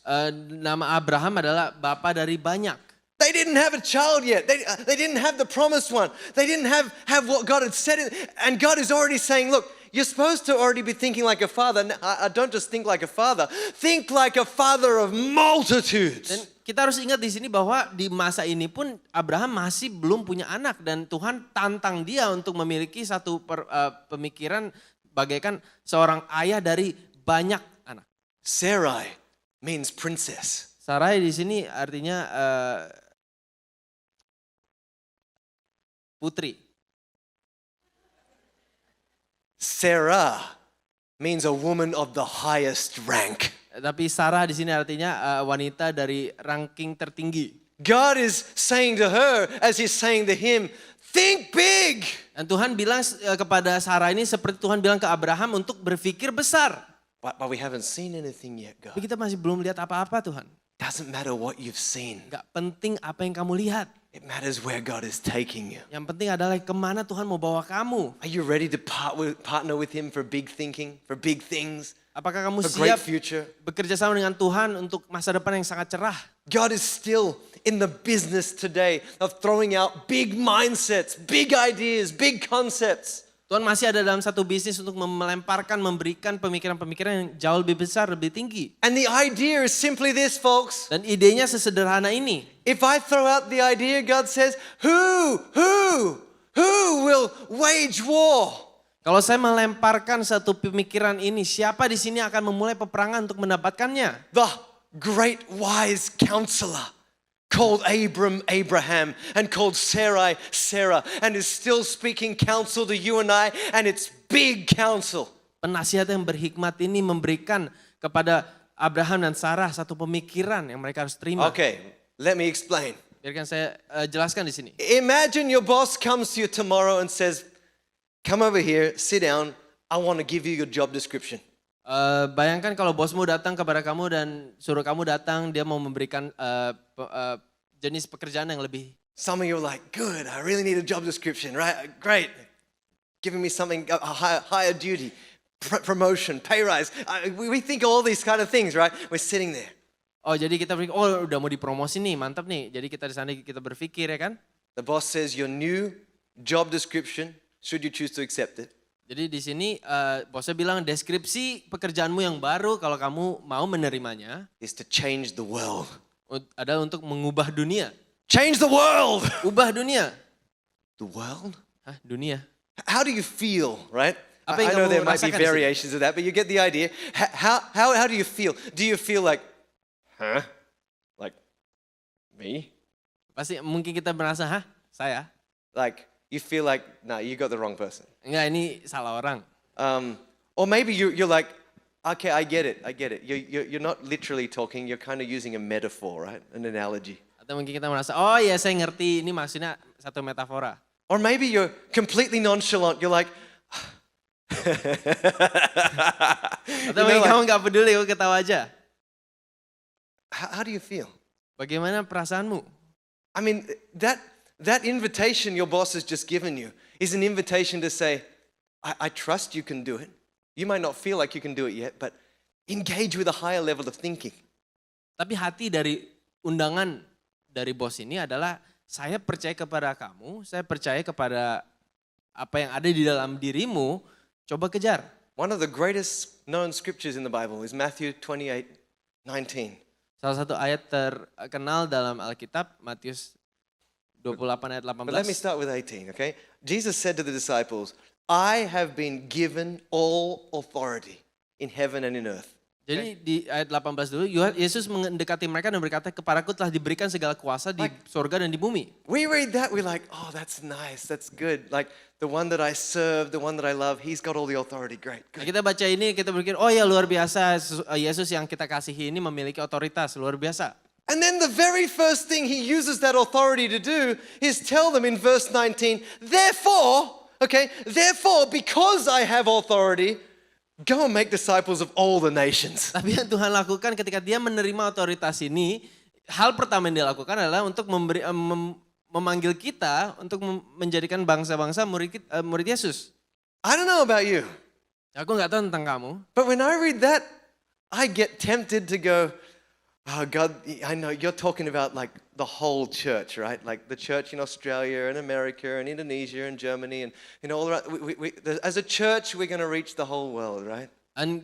Nama Abraham adalah bapa dari banyak. They didn't have a child yet. They didn't have the promised one. They didn't have what God had said. And God is already saying, look, you're supposed to already be thinking like a father. I don't just think like a father. Think like a father of multitudes. Dan kita harus ingat di sini bahwa di masa ini pun Abraham masih belum punya anak. Dan Tuhan tantang dia untuk memiliki satu pemikiran bagaikan seorang ayah dari banyak anak. Sarai means princess. Sarai di sini artinya putri. Sarah means a woman of the highest rank. Tapi Sarah di sini artinya wanita dari ranking tertinggi. God is saying to her as he's saying to him, think big. Dan Tuhan bilang kepada Sarah ini seperti Tuhan bilang ke Abraham untuk berpikir besar. But we haven't seen anything yet, God. Tapi kita masih belum lihat apa-apa Tuhan. Doesn't matter what you've seen. Gak penting apa yang kamu lihat. It matters where God is taking you. Yang penting adalah kemana Tuhan mau bawa kamu. Are you ready to partner with him for big thinking, for big things, Apakah kamu for great siap future? bekerja sama dengan Tuhan untuk masa depan yang sangat cerah? God is still in the business today of throwing out big mindsets, big ideas, big concepts. Tuhan masih ada dalam satu bisnis untuk melemparkan, memberikan pemikiran-pemikiran yang jauh lebih besar, lebih tinggi. And the idea is simply this, folks. Dan idenya sesederhana ini. If I throw out the idea, God says, who will wage war? Kalau saya melemparkan satu pemikiran ini, siapa di sini akan memulai peperangan untuk mendapatkannya? The great wise counselor called Abraham, and called Sarai, Sarah, and is still speaking counsel to you and I, and it's big counsel. Penasihat yang berhikmat ini memberikan kepada Abraham dan Sarah satu pemikiran yang mereka harus terima. Okay, let me explain. Biarkan saya jelaskan di sini. Imagine your boss comes to you tomorrow and says, come over here, sit down, I want to give you your job description. Bayangkan kalau bosmu datang kepada kamu dan suruh kamu datang, dia mau memberikan jenis pekerjaan yang lebih. Some of you are like, good, I really need a job description, right? Great. Giving me something, a higher duty, promotion, pay rise. We think all these kind of things, right? We're sitting there. Oh jadi kita berpikir, oh udah mau dipromosi nih, mantap nih. Jadi kita di sana kita berpikir ya kan. The boss says your new job description, should you choose to accept it, Jadi di sini bosnya bilang deskripsi pekerjaanmu yang baru kalau kamu mau menerimanya is to change the world. adalah untuk mengubah dunia. Change the world! Ubah dunia. The world? Hah, dunia. How do you feel, right? Apa I yang know kamu there might be rasakan di sini? variations of that, but you get the idea. How do you feel? Do you feel like, huh? Like, me? Pasti mungkin kita merasa, hah saya? Like, you feel like, nah, you got the wrong person. Enggak, ini salah orang. Or maybe you're like, okay, I get it. You're not literally talking, you're kind of using a metaphor, right? An analogy. Atau mungkin kita merasa, oh ya saya ngerti, ini maksudnya satu metafora. Or maybe you're completely nonchalant, you're like, Atau mungkin kamu gak peduli, kamu ketawa aja. how do you feel? Bagaimana perasaanmu? I mean, that invitation your boss has just given you is an invitation to say, I trust you can do it. You might not feel like you can do it yet, but engage with a higher level of thinking. Tapi hati dari undangan dari bos ini adalah saya percaya kepada kamu, saya percaya kepada apa yang ada di dalam dirimu, coba kejar. One of the greatest known scriptures in the Bible is Matthew 28:19. Salah satu ayat terkenal dalam Alkitab, Matius 28 ayat 18. But let me start with 18, okay? Jesus said to the disciples, I have been given all authority in heaven and in earth. Jadi di ayat 18 dulu, Yesus mendekati mereka dan berkata, kepadaku telah diberikan segala kuasa di surga dan di bumi. We read that, we're like, oh, that's nice, that's good. Like the one that I serve, the one that I love, he's got all the authority, great. Nah, kita baca ini, kita berpikir, oh ya luar biasa, Yesus yang kita kasihi ini memiliki otoritas, luar biasa. And then the very first thing he uses that authority to do is tell them in verse 19, therefore, Okay, therefore, because I have authority, go and make disciples of all the nations. Tapi yang Tuhan lakukan ketika dia menerima otoritas ini, hal pertama yang dia lakukan adalah untuk memanggil kita untuk menjadikan bangsa-bangsa murid Yesus. I don't know about you, Aku nggak tahu tentang kamu, but when I read that, I get tempted to go, oh God, I know you're talking about like the whole church, right? Like the church in Australia and America and Indonesia and Germany and all around. As a church, we're going to reach the whole world, right? dan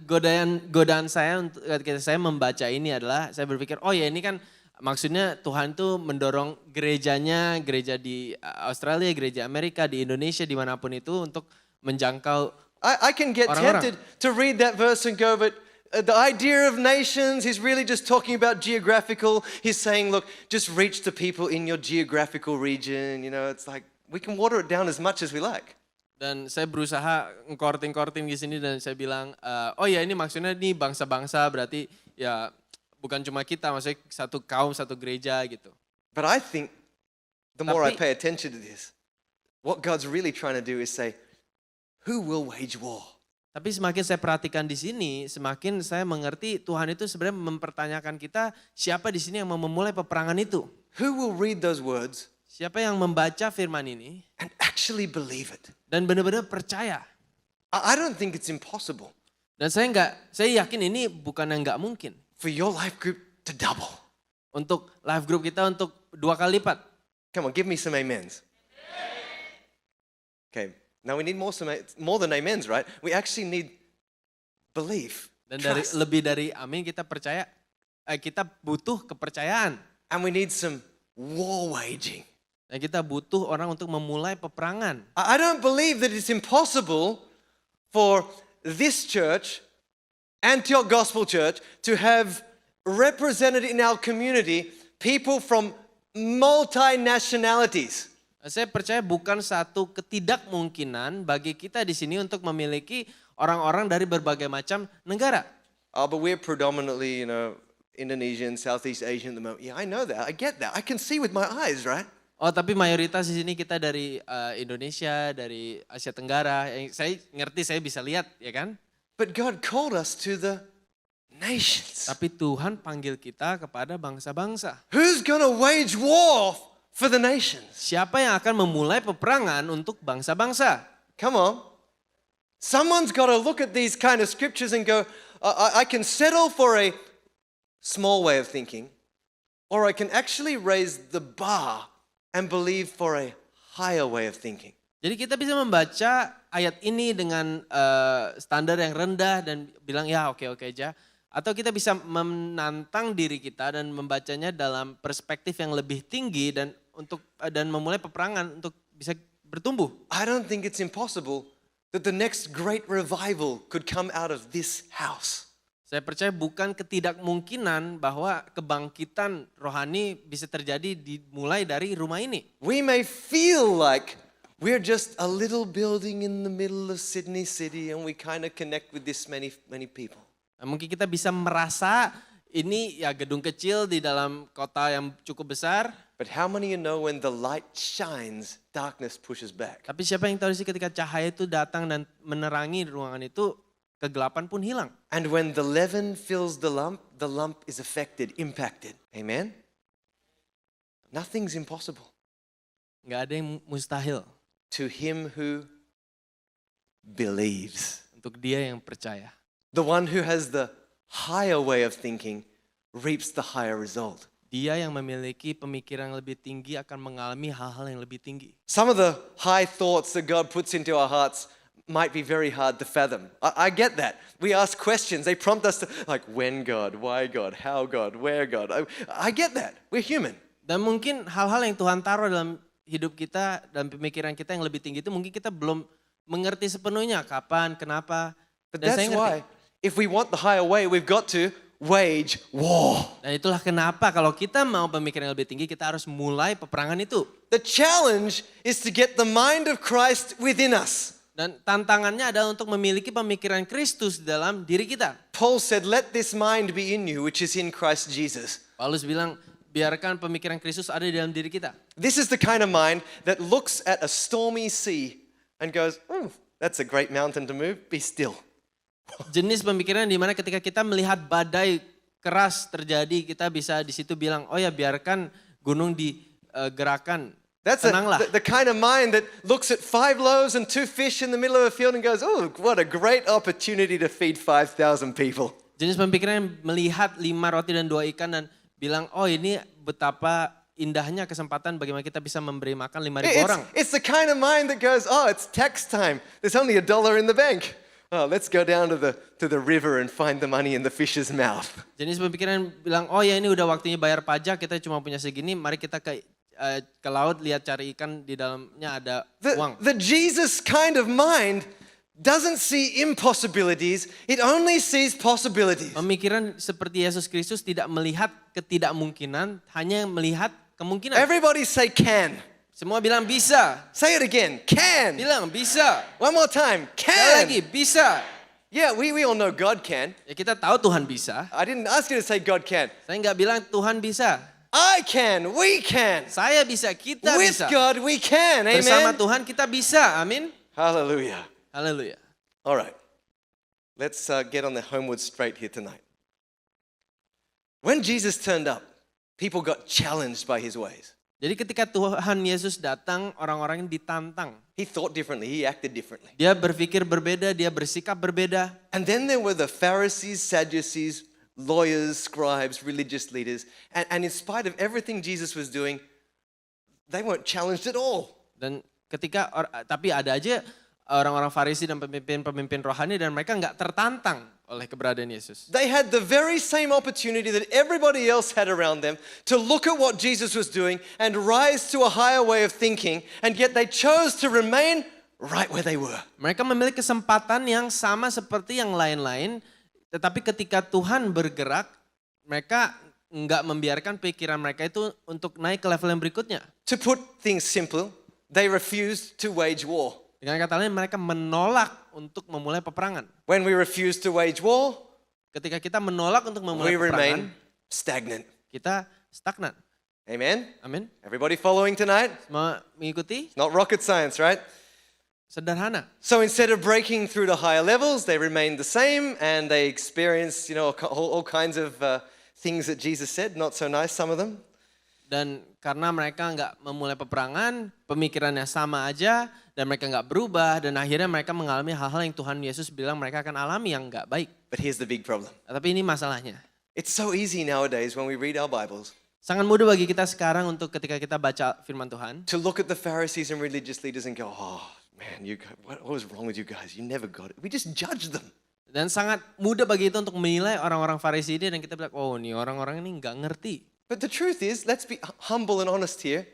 godaan saya untuk ketika saya membaca ini adalah saya berpikir, oh ya ini kan maksudnya Tuhan tuh mendorong gerejanya, gereja di Australia, gereja Amerika, di Indonesia, dimanapun itu untuk menjangkau I can get orang-orang. tempted to read that verse and go, but the idea of nations, he's really just talking about geographical. He's saying, look, just reach the people in your geographical region. It's like we can water it down as much as we like. Dan saya berusaha ngkorting di sini dan saya bilang, oh ya ini maksudnya nih bangsa-bangsa berarti ya bukan cuma kita, maksudnya satu kaum, satu gereja gitu. But I think the more I Tapi- pay attention to this, what God's really trying to do is say, who will wage war? Tapi semakin saya perhatikan di sini, semakin saya mengerti Tuhan itu sebenarnya mempertanyakan kita siapa di sini yang mau memulai peperangan itu. Who will read those words Siapa yang membaca firman ini and actually believe it? dan benar-benar percaya. I don't think it's impossible Dan saya yakin ini bukan yang nggak mungkin. for your life group to double. Untuk live group kita untuk 2 kali lipat. Come on, give me some amens. Okay, now we need more than amens, right? We actually need belief, Dan trust, lebih dari amin kita percaya, kita butuh kepercayaan. and we need some war waging. Dan kita butuh orang untuk memulai peperangan. I don't believe that it's impossible for this church, Antioch Gospel Church, to have represented in our community people from multi-nationalities. Saya percaya bukan satu ketidakmungkinan bagi kita di sini untuk memiliki orang-orang dari berbagai macam negara. Oh, but we're predominantly, Indonesian, Southeast Asian at the moment. Yeah, I know that. I get that. I can see with my eyes, right? Oh, tapi mayoritas di sini kita dari Indonesia, dari Asia Tenggara. Yang saya ngerti, saya bisa lihat, ya kan? But God called us to the nations. Tapi Tuhan panggil kita kepada bangsa-bangsa. Who's going to wage war for the nations? Siapa yang akan memulai peperangan untuk bangsa-bangsa? Come on. Someone's got to look at these kind of scriptures and go, I can settle for a small way of thinking, or I can actually raise the bar and believe for a higher way of thinking. Jadi kita bisa membaca ayat ini dengan standar yang rendah dan bilang ya oke aja. Atau kita bisa menantang diri kita dan membacanya dalam perspektif yang lebih tinggi dan memulai peperangan untuk bisa bertumbuh. I don't think it's impossible that the next great revival could come out of this house. Saya percaya bukan ketidakmungkinan bahwa kebangkitan rohani bisa terjadi dimulai dari rumah ini. We may feel like we're just a little building in the middle of Sydney City and we kind of connect with this many people. Mungkin kita bisa merasa ini ya gedung kecil di dalam kota yang cukup besar. But how many of you know when the light shines, darkness pushes back? Tapi siapa yang tahu sih ketika cahaya itu datang dan menerangi ruangan itu, kegelapan pun hilang. And when the leaven fills the lump is affected, impacted. Amen? Nothing's impossible Nggak ada yang mustahil to him who believes. untuk dia yang percaya. The one who has the higher way of thinking reaps the higher result. Dia yang memiliki pemikiran yang lebih tinggi akan mengalami hal-hal yang lebih tinggi. Some of the high thoughts that God puts into our hearts might be very hard to fathom. I get that. We ask questions. They prompt us to, like, when God, why God, how God, where God. I get that. We're human. Dan mungkin hal-hal yang Tuhan taruh dalam hidup kita dan pemikiran kita yang lebih tinggi itu mungkin kita belum mengerti sepenuhnya kapan, kenapa. But Dan saya that's ngerti. why, if we want the higher way, we've got to wage war. Dan itulah kenapa kalau kita mau pemikiran yang lebih tinggi kita harus mulai peperangan itu. The challenge is to get the mind of Christ within us. Dan tantangannya adalah untuk memiliki pemikiran Kristus di dalam diri kita. Paul said, let this mind be in you, which is in Christ Jesus. Paulus bilang, biarkan pemikiran Kristus ada di dalam diri kita. This is the kind of mind that looks at a stormy sea and goes, "Oh, that's a great mountain to move. Be still." Jenis pemikiran di mana ketika kita melihat badai keras terjadi, kita bisa di situ bilang, oh ya biarkan gunung digerakkan, That's tenanglah. the kind of mind that looks at 5 loaves and 2 fish in the middle of a field and goes, "Oh, what a great opportunity to feed 5,000 people." Jenis pemikiran yang melihat 5 roti dan 2 ikan dan bilang, oh ini betapa indahnya kesempatan bagaimana kita bisa memberi makan 5.000 orang. It's the kind of mind that goes, "Oh, it's tax time. There's only $1 in the bank. Oh, let's go down to the river and find the money in the fish's mouth." Jenis pemikiran yang bilang, oh ya ini udah waktunya bayar pajak, kita cuma punya segini, mari kita ke laut lihat cari ikan, di dalamnya ada uang. The Jesus kind of mind doesn't see impossibilities, it only sees possibilities. Pemikiran seperti Yesus Kristus tidak melihat ketidakmungkinan, hanya melihat kemungkinan. Everybody say can. Semua bilang bisa, Say it again, can. bilang bisa. One more time, Sekali lagi, can. bisa. Yeah, we all know God can. Ya kita tahu Tuhan bisa. I didn't ask you to say God can. Saya nggak bilang Tuhan bisa. I can, we can. Saya bisa, kita With bisa. God we can, Bersama amen. Tuhan kita bisa, amin. Hallelujah. Haleluya. All right, let's get on the homeward straight here tonight. When Jesus turned up, people got challenged by his ways. Jadi ketika Tuhan Yesus datang, orang-orang ditantang. He thought differently, he acted differently. Dia berpikir berbeda, dia bersikap berbeda. And then there were the Pharisees, Sadducees, lawyers, scribes, religious leaders. And in spite of everything Jesus was doing, they weren't challenged at all. Dan ketika, tapi ada aja orang-orang Farisi dan pemimpin-pemimpin rohani dan mereka nggak tertantang oleh keberadaan Yesus. They had the very same opportunity that everybody else had around them to look at what Jesus was doing and rise to a higher way of thinking, and yet they chose to remain right where they were. Mereka memiliki kesempatan yang sama seperti yang lain-lain, tetapi ketika Tuhan bergerak, mereka nggak membiarkan pikiran mereka itu untuk naik ke level yang berikutnya. To put things simple, they refused to wage war. Dengan kata lain, mereka menolak untuk memulai peperangan. When we refuse to wage war, Ketika kita menolak untuk memulai we peperangan, remain stagnant. kita stagnan. Amen? Amin. Everybody following tonight? Semua mengikuti? Not rocket science, right? Sederhana. So instead of breaking through to higher levels, they remained the same and they experienced, all kinds of things that Jesus said, not so nice, some of them. Dan karena mereka nggak memulai peperangan, pemikirannya sama aja, dan mereka nggak berubah, dan akhirnya mereka mengalami hal-hal yang Tuhan Yesus bilang mereka akan alami yang nggak baik. But here's the big problem. Tapi ini masalahnya. It's so easy nowadays when we read our Bibles Sangat mudah bagi kita sekarang untuk ketika kita baca firman Tuhan, to look at the Pharisees and religious leaders and go, "Oh man, what was wrong with you guys? You never got it." We just judge them. dan sangat mudah bagi kita untuk menilai orang-orang Farisi ini dan kita bilang, oh nih orang-orang ini nggak ngerti. But the truth is, let's be humble and honest here.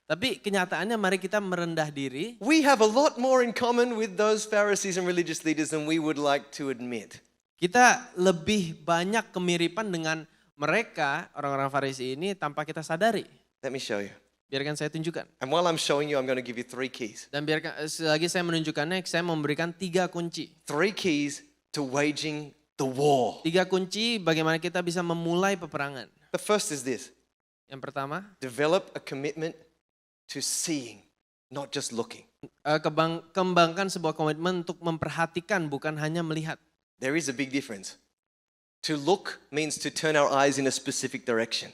Tapi kenyataannya mari kita merendah diri. We have a lot more in common with those Pharisees and religious leaders than we would like to admit. Kita lebih banyak kemiripan dengan mereka, orang-orang Farisi ini tanpa kita sadari. Let me show you. Biarkan saya tunjukkan. And while I'm showing you, I'm going to give you 3 keys. Dan biarkan selagi saya menunjukkannya, saya memberikan 3 kunci. 3 keys to waging the war. 3 kunci bagaimana kita bisa memulai peperangan. The first is this. Yang pertama, Develop a commitment to seeing, not just looking. kembangkan sebuah komitmen untuk memperhatikan, bukan hanya melihat. There is a big difference. To look means to turn our eyes in a specific direction.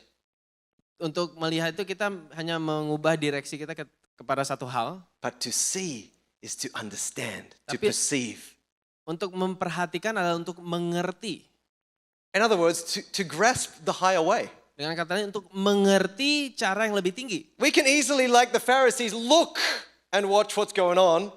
Untuk melihat itu kita hanya mengubah direksi kita kepada satu hal. But to see is to understand, to Tapi- perceive. Untuk memperhatikan adalah untuk mengerti. In other words, to grasp the higher way. Dengan kata lain, untuk mengerti cara yang lebih tinggi. We can easily, like the Pharisees, look and watch what's going on.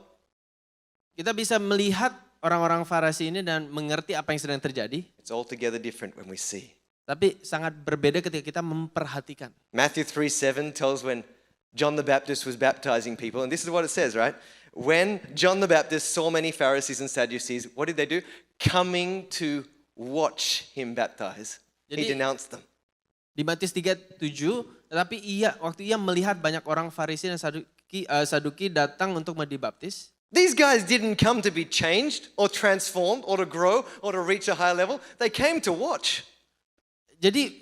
Kita bisa melihat orang-orang Farisi ini dan mengerti apa yang sedang terjadi. It's altogether different when we see. Tapi sangat berbeda ketika kita memperhatikan. Matthew 3:7 tells when John the Baptist was baptizing people, and this is what it says, right? When John the Baptist saw many Pharisees and Sadducees, what did they do? Coming to watch him baptize. He Jadi- denounced them. Di Matius 3:7, tetapi waktu ia melihat banyak orang Farisi dan Saduki datang untuk dibaptis. These guys didn't come to be changed or transformed or to grow or to reach a higher level. They came to watch. Jadi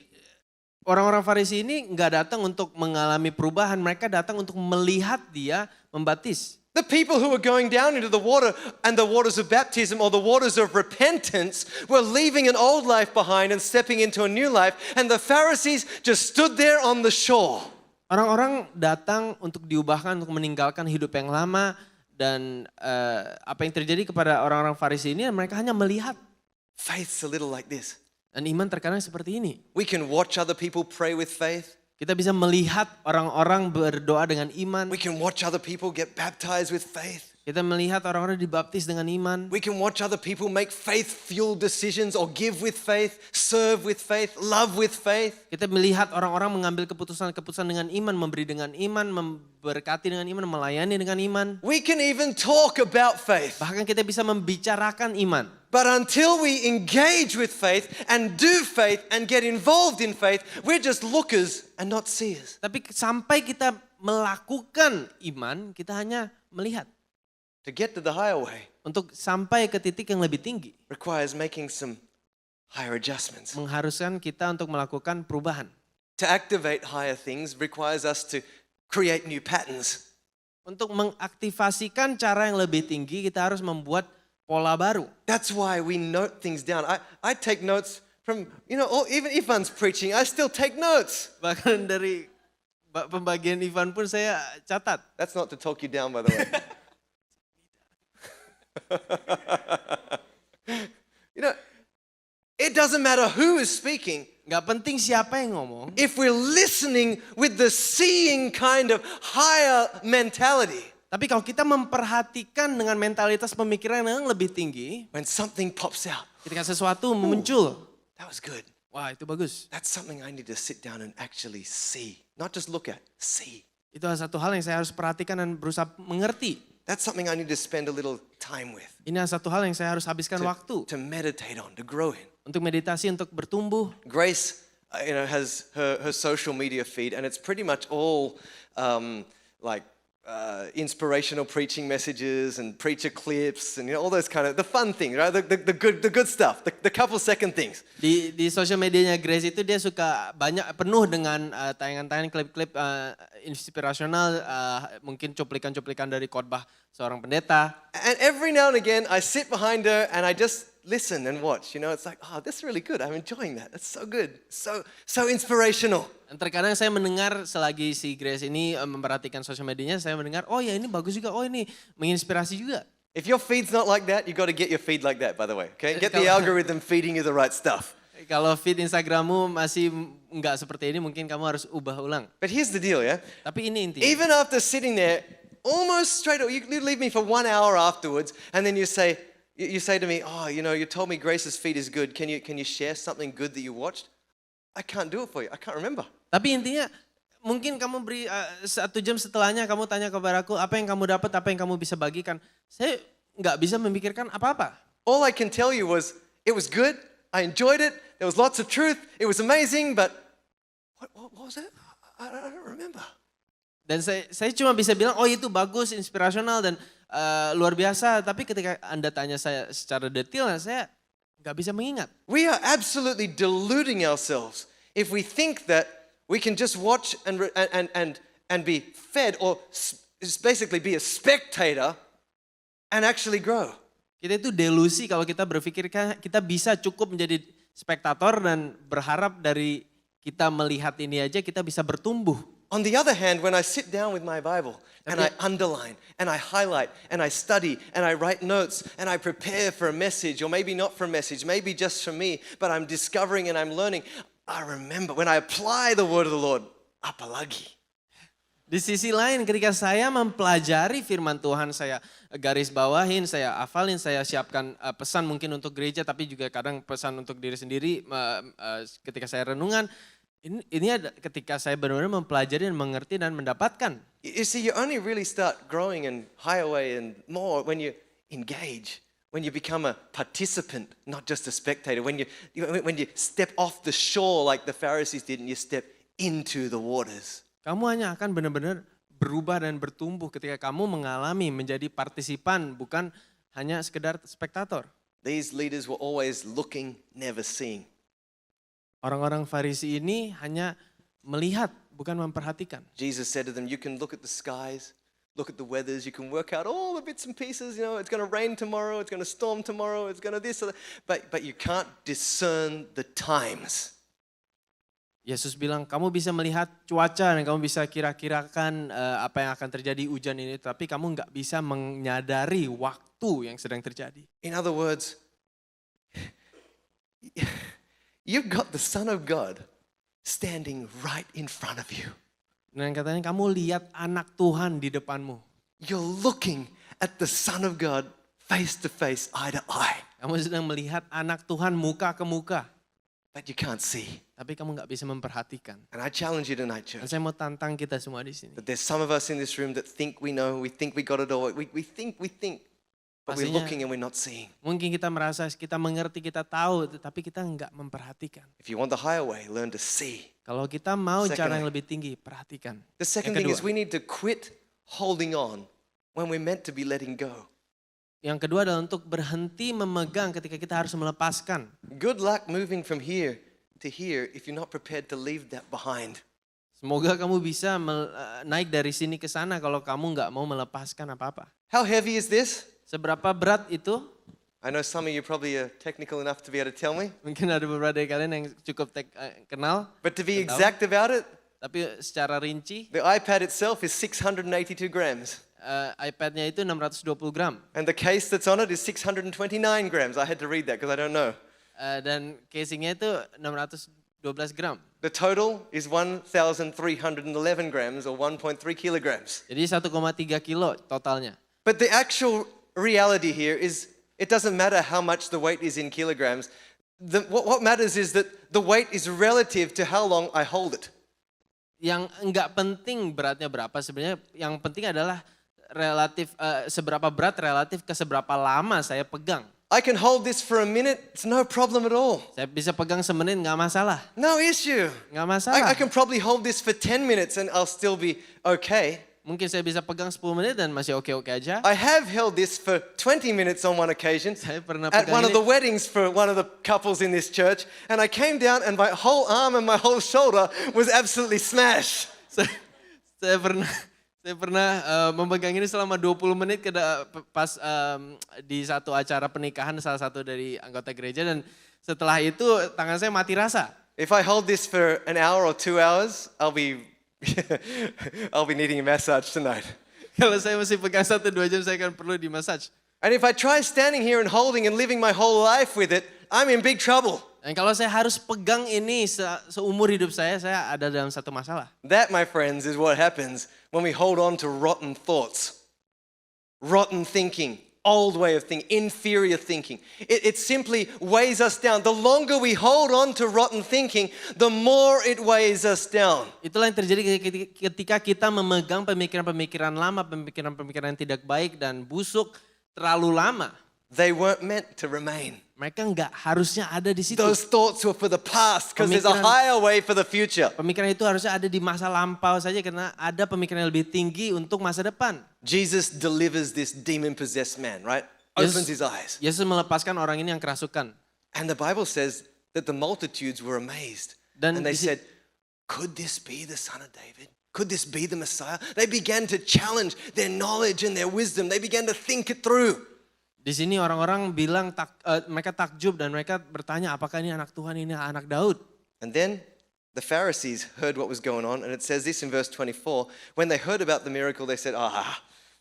orang-orang Farisi ini nggak datang untuk mengalami perubahan, mereka datang untuk melihat dia membaptis. The people who were going down into the water and the waters of baptism or the waters of repentance were leaving an old life behind and stepping into a new life. And the Pharisees just stood there on the shore. Orang-orang datang untuk diubahkan, untuk meninggalkan hidup yang lama. Dan apa yang terjadi kepada orang-orang Farisi ini, mereka hanya melihat. Faith's a little like this. Dan iman terkadang seperti ini. We can watch other people pray with faith. Kita bisa melihat orang-orang berdoa dengan iman. We can watch other people get baptized with faith. Kita melihat orang-orang dibaptis dengan iman. We can watch other people make faith-fueled decisions or give with faith, serve with faith, love with faith. Kita melihat orang-orang mengambil keputusan-keputusan dengan iman, memberi dengan iman, memberkati dengan iman, melayani dengan iman. We can even talk about faith. Bahkan kita bisa membicarakan iman. But until we engage with faith and do faith and get involved in faith, we're just lookers and not seers. Tapi sampai kita melakukan iman, kita hanya melihat. To get to the higher way Untuk sampai ke titik yang lebih tinggi, requires making some higher adjustments. mengharuskan kita untuk melakukan perubahan. To activate higher things requires us to create new patterns. Untuk mengaktifasikan cara yang lebih tinggi, kita harus membuat pola baru. That's why we note things down. I take notes from, even Ivan's preaching, I still take notes. Bahkan dari pembagian Ivan pun saya catat. That's not to talk you down, by the way. It doesn't matter who is speaking. Gak penting siapa yang ngomong. If we're listening with the seeing kind of higher mentality, Tapi kalau kita memperhatikan dengan mentalitas pemikiran yang lebih tinggi, when something pops out, ketika sesuatu muncul, that was good. wah itu bagus. That's something I need to sit down and actually see. Not just look at, see. Itu adalah satu hal yang saya harus perhatikan dan berusaha mengerti. That's something I need to spend a little time with. Ini adalah satu hal yang saya harus habiskan waktu. To meditate on, to grow in. Untuk meditasi, untuk bertumbuh. Grace, has her social media feed, and it's pretty much all inspirational preaching messages and preacher clips and all those kind of the fun things, right? The good stuff, the couple second things. Di sosial medianya Grace itu dia suka penuh dengan tayangan-tayangan klip-klip inspirasional, mungkin cuplikan-cuplikan dari khotbah seorang pendeta. And every now and again, I sit behind her and I just listen and watch. It's like, oh, that's really good. I'm enjoying that. That's so good. So inspirational. Dan terkadang saya mendengar selagi si Grace ini memperhatikan sosial medianya, saya mendengar, oh ya ini bagus juga, oh ini menginspirasi juga. If your feed's not like that, you got to get your feed like that, by the way. Okay, get the algorithm feeding you the right stuff. Kalau feed Instagrammu masih nggak seperti ini, mungkin kamu harus ubah ulang. But here's the deal, yeah. Tapi ini intinya. Even after sitting there, almost straight away, you leave me for 1 hour afterwards, and then you say to me, oh, you told me Grace's feed is good. Can you share something good that you watched? I can't do it for you. I can't remember. Tapi intinya mungkin kamu beri 1 jam setelahnya kamu tanya kepadaku apa yang kamu dapat, apa yang kamu bisa bagikan. Saya nggak bisa memikirkan apa-apa. All I can tell you was it was good. I enjoyed it. There was lots of truth. It was amazing. But what was it? I don't remember. Dan saya cuma bisa bilang, oh itu bagus, inspirasional dan luar biasa. Tapi ketika Anda tanya saya secara detail, saya nggak bisa mengingat. We are absolutely deluding ourselves if we think that we can just watch and be fed or basically be a spectator and actually grow. Kita itu delusi kalau kita berpikir kita bisa cukup menjadi spektator dan berharap dari kita melihat ini aja kita bisa bertumbuh. On the other hand, when I sit down with my Bible and I underline and I highlight and I study and I write notes and I prepare for a message, or maybe not for a message, maybe just for me, but I'm discovering and I'm learning, I remember when I apply the word of the Lord, apalagi. Di sisi lain ketika saya mempelajari firman Tuhan, saya garis bawahin, saya hafalin, saya siapkan pesan mungkin untuk gereja, tapi juga kadang pesan untuk diri sendiri ketika saya renungan. Ini ada ketika saya benar-benar mempelajari dan mengerti dan mendapatkan. You see, you only really start growing in higher way and more when you engage. When you become a participant, not just a spectator. When you step off the shore like the Pharisees did and you step into the waters. Kamu hanya akan benar-benar berubah dan bertumbuh ketika kamu mengalami menjadi partisipan, bukan hanya sekedar spektator. These leaders were always looking, never seeing. Orang-orang Farisi ini hanya melihat, bukan memperhatikan. Jesus said to them, you can look at the skies, look at the weathers, you can work out all the bits and pieces, it's going to rain tomorrow, it's going to storm tomorrow, it's going to this or that. But you can't discern the times. Yesus bilang, kamu bisa melihat cuaca dan kamu bisa kira-kirakan apa yang akan terjadi hujan ini, tapi kamu nggak bisa menyadari waktu yang sedang terjadi. In other words, you've got the Son of God standing right in front of you. Dan katanya kamu lihat anak Tuhan di depanmu. You're looking at the Son of God face to face, eye to eye. Kamu sedang melihat anak Tuhan muka ke muka. But you can't see. Tapi kamu nggak bisa memperhatikan. And I challenge you tonight, Dan church, saya mau tantang kita semua di sini. that there's some of us in this room that think we know, we think we got it all. We think, but we're Pastinya- looking and we're not seeing. Mungkin kita merasa kita mengerti, kita tahu, tapi kita nggak memperhatikan. If you want the higher way, learn to see. Kalau kita mau cara Secondly. yang lebih tinggi, perhatikan. The second thing is we need to quit holding on when we're meant to be letting go. Yang kedua adalah untuk berhenti memegang ketika kita harus melepaskan. Good luck moving from here to here if you're not prepared to leave that behind. Semoga kamu bisa naik dari sini ke sana kalau kamu nggak mau melepaskan apa-apa. How heavy is this? Seberapa berat itu? I know some of you probably are technical enough to be able to tell me, Mungkin ada beberapa dari kalian yang cukup kenal. but to be Tahu. exact about it, Tapi secara rinci, the iPad itself is 682 grams. iPad-nya itu 620 gram. And the case that's on it is 629 grams. I had to read that because I don't know. Dan casingnya itu 612 gram. The total is 1,311 grams or 1.3 kilograms. Jadi 1,3 kilo totalnya. But the actual reality here is it doesn't matter how much the weight is in kilograms. What matters is that the weight is relative to how long I hold it. Yang enggak penting beratnya berapa sebenarnya, yang penting adalah relatif seberapa berat relatif ke seberapa lama saya pegang. I can hold this for a minute, it's no problem at all. Saya bisa pegang semenit nggak masalah, No issue. nggak masalah. I can probably hold this for 10 minutes and I'll still be okay. Mungkin saya bisa pegang 10 menit dan masih oke-oke aja. I have held this for 20 minutes on one occasion Saya pernah at pegang one of ini. the weddings for one of the couples in this church, and I came down and my whole arm and my whole shoulder was absolutely smashed. Saya pernah memegang ini selama 20 menit pas di satu acara pernikahan salah satu dari anggota gereja, dan setelah itu tangan saya mati rasa. If I hold this for an hour or 2 hours, I'll be needing a massage tonight. Kalau saya masih pegang 1-2 jam saya akan perlu dimassage. And if I try standing here and holding and living my whole life with it, I'm in big trouble. Dan kalau saya harus pegang ini seumur hidup saya ada dalam satu masalah. That, my friends, is what happens when we hold on to rotten thoughts, rotten thinking, old way of thinking, inferior thinking. It simply weighs us down. The longer we hold on to rotten thinking, the more it weighs us down. Itulah yang terjadi ketika kita memegang pemikiran-pemikiran lama, pemikiran-pemikiran yang tidak baik dan busuk terlalu lama. They weren't meant to remain. Mereka nggak harusnya ada di situ. Those thoughts were for the past because there's a Pemikiran- higher way for the future. Pemikiran itu harusnya ada di masa lampau saja karena ada pemikiran yang lebih tinggi untuk masa depan. Jesus delivers this demon-possessed man, right? Opens his eyes. Yesus melepaskan orang ini yang kerasukan. And the Bible says that the multitudes were amazed. Dan And they di si- said, could this be the Son of David? Could this be the Messiah? They began to challenge their knowledge and their wisdom. They began to think it through. Di sini orang-orang bilang mereka takjub dan mereka bertanya apakah ini anak Tuhan, ini anak Daud. And then the Pharisees heard what was going on. And it says this in verse 24. When they heard about the miracle, they said,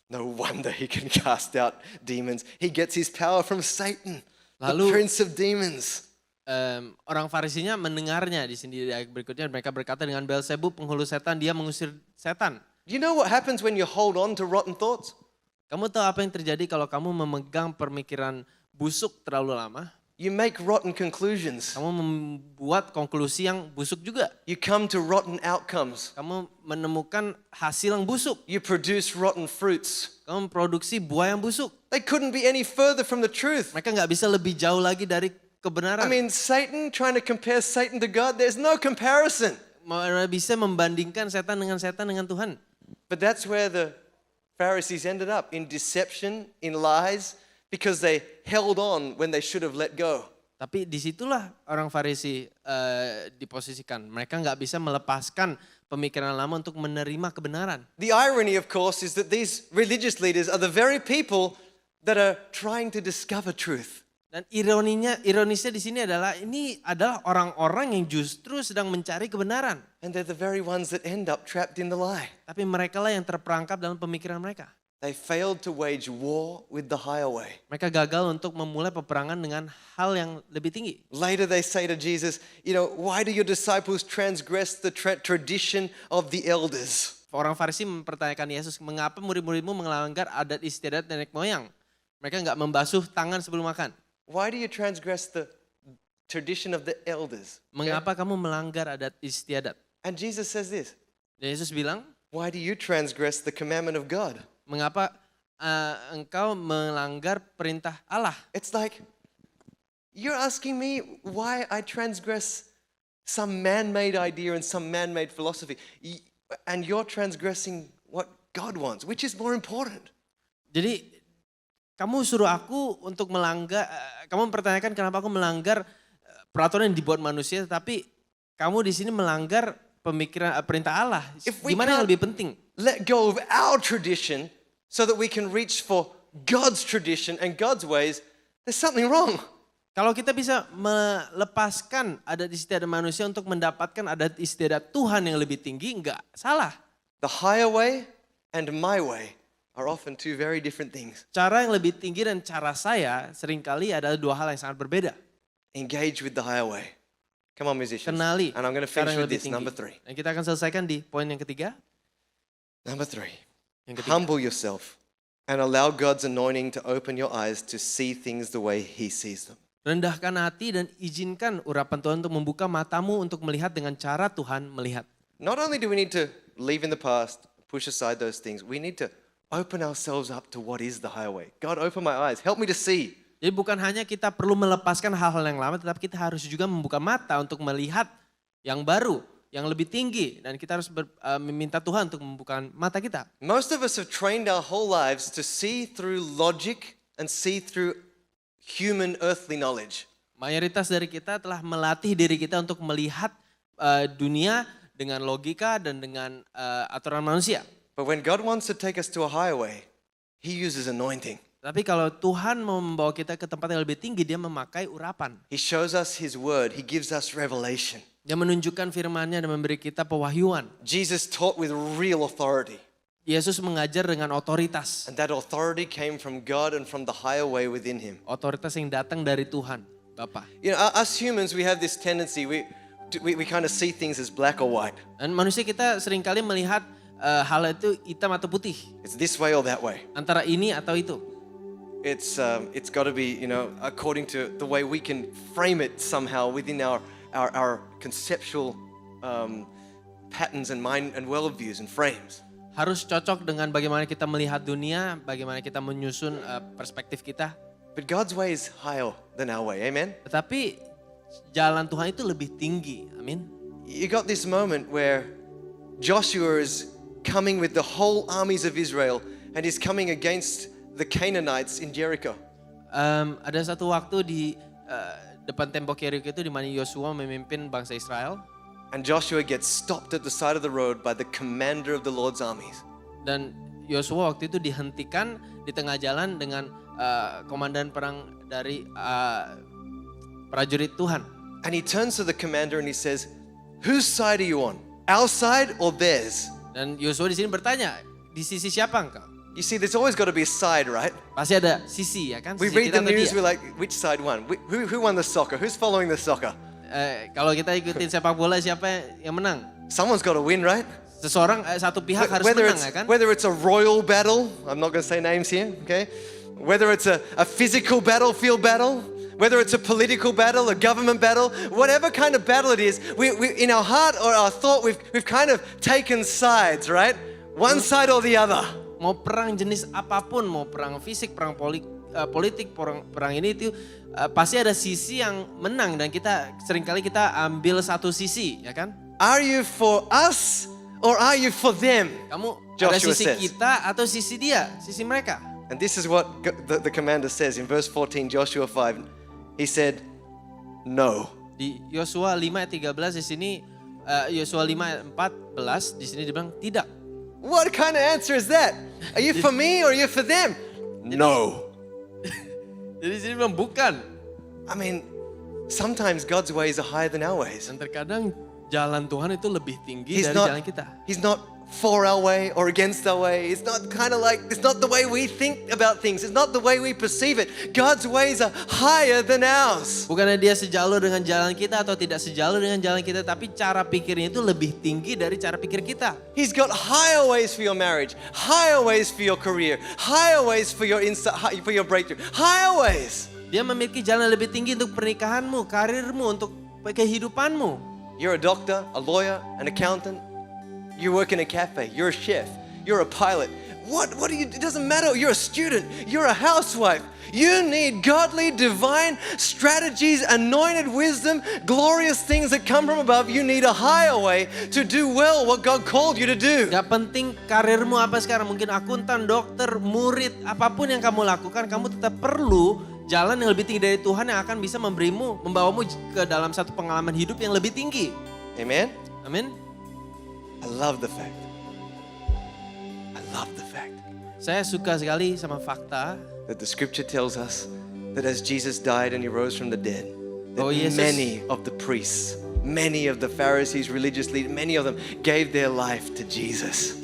no wonder he can cast out demons. He gets his power from Satan, the Lalu- prince of demons. Orang Farisinya mendengarnya di sini di ayat berikutnya, mereka berkata dengan Beelzebub penghulu setan dia mengusir setan. Do you know what happens when you hold on to rotten thoughts? Kamu tahu apa yang terjadi kalau kamu memegang pemikiran busuk terlalu lama? You make rotten conclusions. Kamu membuat konklusi yang busuk juga. You come to rotten outcomes. Kamu menemukan hasil yang busuk. You produce rotten fruits. Kamu memproduksi buah yang busuk. They couldn't be any further from the truth. Mereka nggak bisa lebih jauh lagi dari kebenaran. I mean, Satan, trying to compare Satan to God, there's no comparison. Mana bisa membandingkan setan dengan Tuhan. But that's where the Pharisees ended up, in deception, in lies, because they held on when they should have let go. Tapi disitulah orang Farisi diposisikan. Mereka nggak bisa melepaskan pemikiran lama untuk menerima kebenaran. The irony, of course, is that these religious leaders are the very people that are trying to discover truth. Dan ironisnya di sini adalah ini adalah orang-orang yang justru sedang mencari kebenaran. And they're the very ones that end up trapped in the lie. Tapi mereka lah yang terperangkap dalam pemikiran mereka. They failed to wage war with the higher way. Mereka gagal untuk memulai peperangan dengan hal yang lebih tinggi. Later they say to Jesus, why do your disciples transgress the tradition of the elders? Orang Farisi mempertanyakan Yesus, mengapa murid-muridmu melanggar adat istiadat nenek moyang? Mereka nggak membasuh tangan sebelum makan. Why do you transgress the tradition of the elders? Mengapa kamu melanggar adat istiadat? And Jesus says this, Dan Yesus bilang, why do you transgress the commandment of God? mengapa engkau melanggar perintah Allah? It's like, you're asking me why I transgress some man-made idea and some man-made philosophy. And you're transgressing what God wants, which is more important. Jadi kamu suruh aku untuk melanggar, kamu mempertanyakan kenapa aku melanggar peraturan yang dibuat manusia, tapi kamu di sini melanggar pemikiran perintah Allah. Gimana yang lebih penting? Let go of our tradition so that we can reach for God's tradition and God's ways, there's something wrong. Kalau kita bisa melepaskan adat istiadat manusia untuk mendapatkan adat istiadat Tuhan yang lebih tinggi, enggak salah. The higher way and my way are often two very different things. Cara yang lebih tinggi dan cara saya seringkali adalah dua hal yang sangat berbeda. Engage with the higher way. Come on, musicians. Kenali And I'm going to cara finish yang with lebih this, tinggi. number 3. Dan kita akan selesaikan di poin yang ketiga. Number 3. Yang ketiga. Humble yourself and allow God's anointing to open your eyes to see things the way He sees them. Rendahkan hati dan izinkan urapan Tuhan untuk membuka matamu untuk melihat dengan cara Tuhan melihat. Not only do we need to leave in the past, push aside those things, we need to open ourselves up to what is the higher way. God, open my eyes. Help me to see. Jadi bukan hanya kita perlu melepaskan hal-hal yang lama, tetapi kita harus juga membuka mata untuk melihat yang baru, yang lebih tinggi. Dan kita harus meminta Tuhan untuk membuka mata kita. Most of us have trained our whole lives to see through logic and see through human earthly knowledge. Mayoritas dari kita telah melatih diri kita untuk melihat dunia dengan logika dan dengan aturan manusia. But when God wants to take us to a higher way, He uses anointing. Tapi kalau Tuhan mau membawa kita ke tempat yang lebih tinggi, dia memakai urapan. He shows us His word. He gives us revelation. Dia menunjukkan firman-Nya dan memberi kita pewahyuan. Jesus taught with real authority. Yesus mengajar dengan otoritas. And that authority came from God and from the higher way within Him. Otoritas yang datang dari Tuhan, Bapa. Us humans, we have this tendency, we kind of see things as black or white. Dan manusia kita seringkali melihat hal itu hitam atau putih. It's this way or that way. Antara ini atau itu. It's got to be, according to the way we can frame it somehow within our conceptual patterns and mind and worldviews and frames. Harus cocok dengan bagaimana kita melihat dunia, bagaimana kita menyusun perspektif kita. But God's way is higher than our way, amen? Tetapi jalan Tuhan itu lebih tinggi, amin. You got this moment where Joshua is coming with the whole armies of Israel and he's coming against the Canaanites in Jericho. Ada satu waktu di depan tembok Yeriko itu di mana Yosua memimpin bangsa Israel. And Joshua gets stopped at the side of the road by the commander of the Lord's armies. Dan Yosua waktu itu dihentikan di tengah jalan dengan komandan perang dari prajurit Tuhan. And he turns to the commander and he says, "Whose side are you on? Our side or theirs?" Dan Yosua di sini bertanya, di sisi siapa engkau? You see, there's always got to be a side, right? Pasti ada sisi, ya kan? We Sisi read kita the atau news, dia. we're like, which side won? Who won the soccer? Who's following the soccer? Kalau kita ikutin sepak bola, siapa yang menang? Someone's got to win, right? Seseorang, satu pihak harus Whether menang, ya kan? it's a royal battle, I'm not going to say names here, okay? Whether it's a physical battlefield battle, whether it's a political battle, a government battle, whatever kind of battle it is, we in our heart or our thought, we've kind of taken sides, right? One side or the other. Mau perang jenis apapun, mau perang fisik, perang politik, perang ini itu pasti ada sisi yang menang dan kita seringkali kita ambil satu sisi, ya kan? Are you for us or are you for them? Kamu ada Joshua sisi says. kita atau sisi dia, sisi mereka. And this is what the commander says in verse 14, Joshua 5. He said, No. Di Yosua 5 ayat 13 di sini, Yosua 5 ayat 14 di sini dibilang tidak. What kind of answer is that? Are you for me or are you for them? No. Jadi di sini bilang bukan. I mean, sometimes God's ways are higher than our ways. Dan terkadang jalan Tuhan itu lebih tinggi He's dari not, jalan kita. he's not for our way or against our way. It's not kind of like, it's not the way we think about things. It's not the way we perceive it. God's ways are higher than ours. Bukannya dia sejalur dengan jalan kita atau tidak sejalur dengan jalan kita, tapi cara pikirnya itu lebih tinggi dari cara pikir kita. He's got higher ways for your marriage, higher ways for your career, higher ways for your for your breakthrough, higher ways. Dia memiliki jalan lebih tinggi untuk pernikahanmu, karirmu, untuk kehidupanmu. You're a doctor, a lawyer, an accountant. You work in a cafe. You're a chef. You're a pilot. What do you? It doesn't matter. You're a student. You're a housewife. You need godly, divine strategies, anointed wisdom, glorious things that come from above. You need a higher way to do well what God called you to do. Gak penting karirmu apa sekarang, mungkin akuntan, dokter, murid, apapun yang kamu lakukan, kamu tetap perlu jalan yang lebih tinggi dari Tuhan yang akan bisa membawamu ke dalam satu pengalaman hidup yang lebih tinggi. Amen. Amin. I love the fact. I love the fact Saya suka sekali sama fakta that the scripture tells us that as Jesus died and he rose from the dead, that Oh, Yesus. many of the priests, many of the Pharisees, religious leaders, many of them gave their life to Jesus.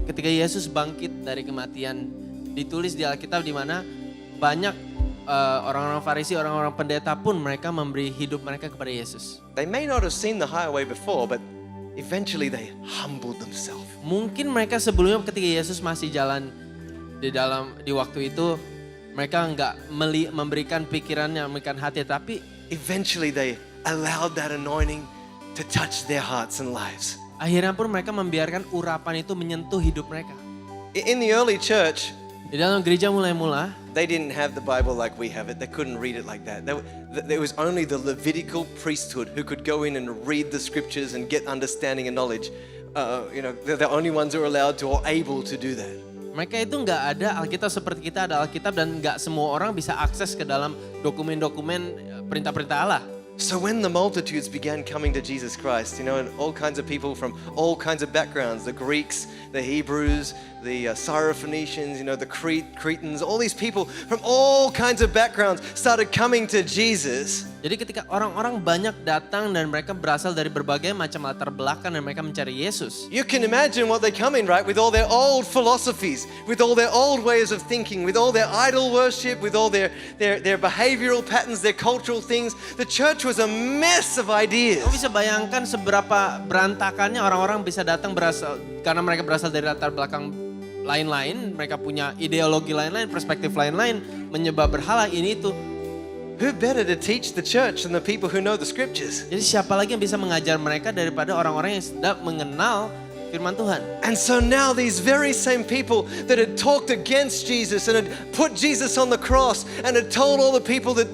ketika Yesus bangkit dari kematian, ditulis di Alkitab di mana banyak orang-orang Farisi, orang-orang pendeta pun mereka memberi hidup mereka kepada Yesus. They may not have seen the higher way before, but eventually they humbled themselves. Mungkin mereka sebelumnya ketika Yesus masih jalan di waktu itu, mereka nggak memberikan pikirannya, memberikan hati, tapi Eventually they allowed that anointing to touch their hearts and lives. akhirnya pun mereka membiarkan urapan itu menyentuh hidup mereka. In the early church, Di dalam gereja mulai-mula, they didn't have the Bible like we have it. They couldn't read it like that. There was only the Levitical priesthood who could go in and read the scriptures and get understanding and knowledge. They're the only ones who are allowed to or able to do that. mereka itu nggak ada Alkitab seperti kita ada Alkitab, dan nggak semua orang bisa akses ke dalam dokumen-dokumen perintah-perintah Allah. So when the multitudes began coming to Jesus Christ, and all kinds of people from all kinds of backgrounds, the Greeks, the Hebrews, the Syrophoenicians, the Cretans, all these people from all kinds of backgrounds started coming to Jesus. Jadi ketika orang-orang banyak datang dan mereka berasal dari berbagai macam latar belakang dan mereka mencari Yesus. You can imagine what they come in, right? With all their old philosophies, with all their old ways of thinking, with all their idol worship, with all their behavioral patterns, their cultural things. The church was a mess of ideas. Kamu bisa bayangkan seberapa berantakannya orang-orang bisa datang karena mereka berasal dari latar belakang lain-lain, mereka punya ideologi lain-lain, perspektif lain-lain, menyembah berhala ini itu. Who better to teach the church than the people who know the scriptures? Jadi siapa lagi yang bisa mengajar mereka daripada orang-orang yang sudah mengenal firman Tuhan. And so now these very same people that had talked against Jesus and had put Jesus on the cross and had told all the people that,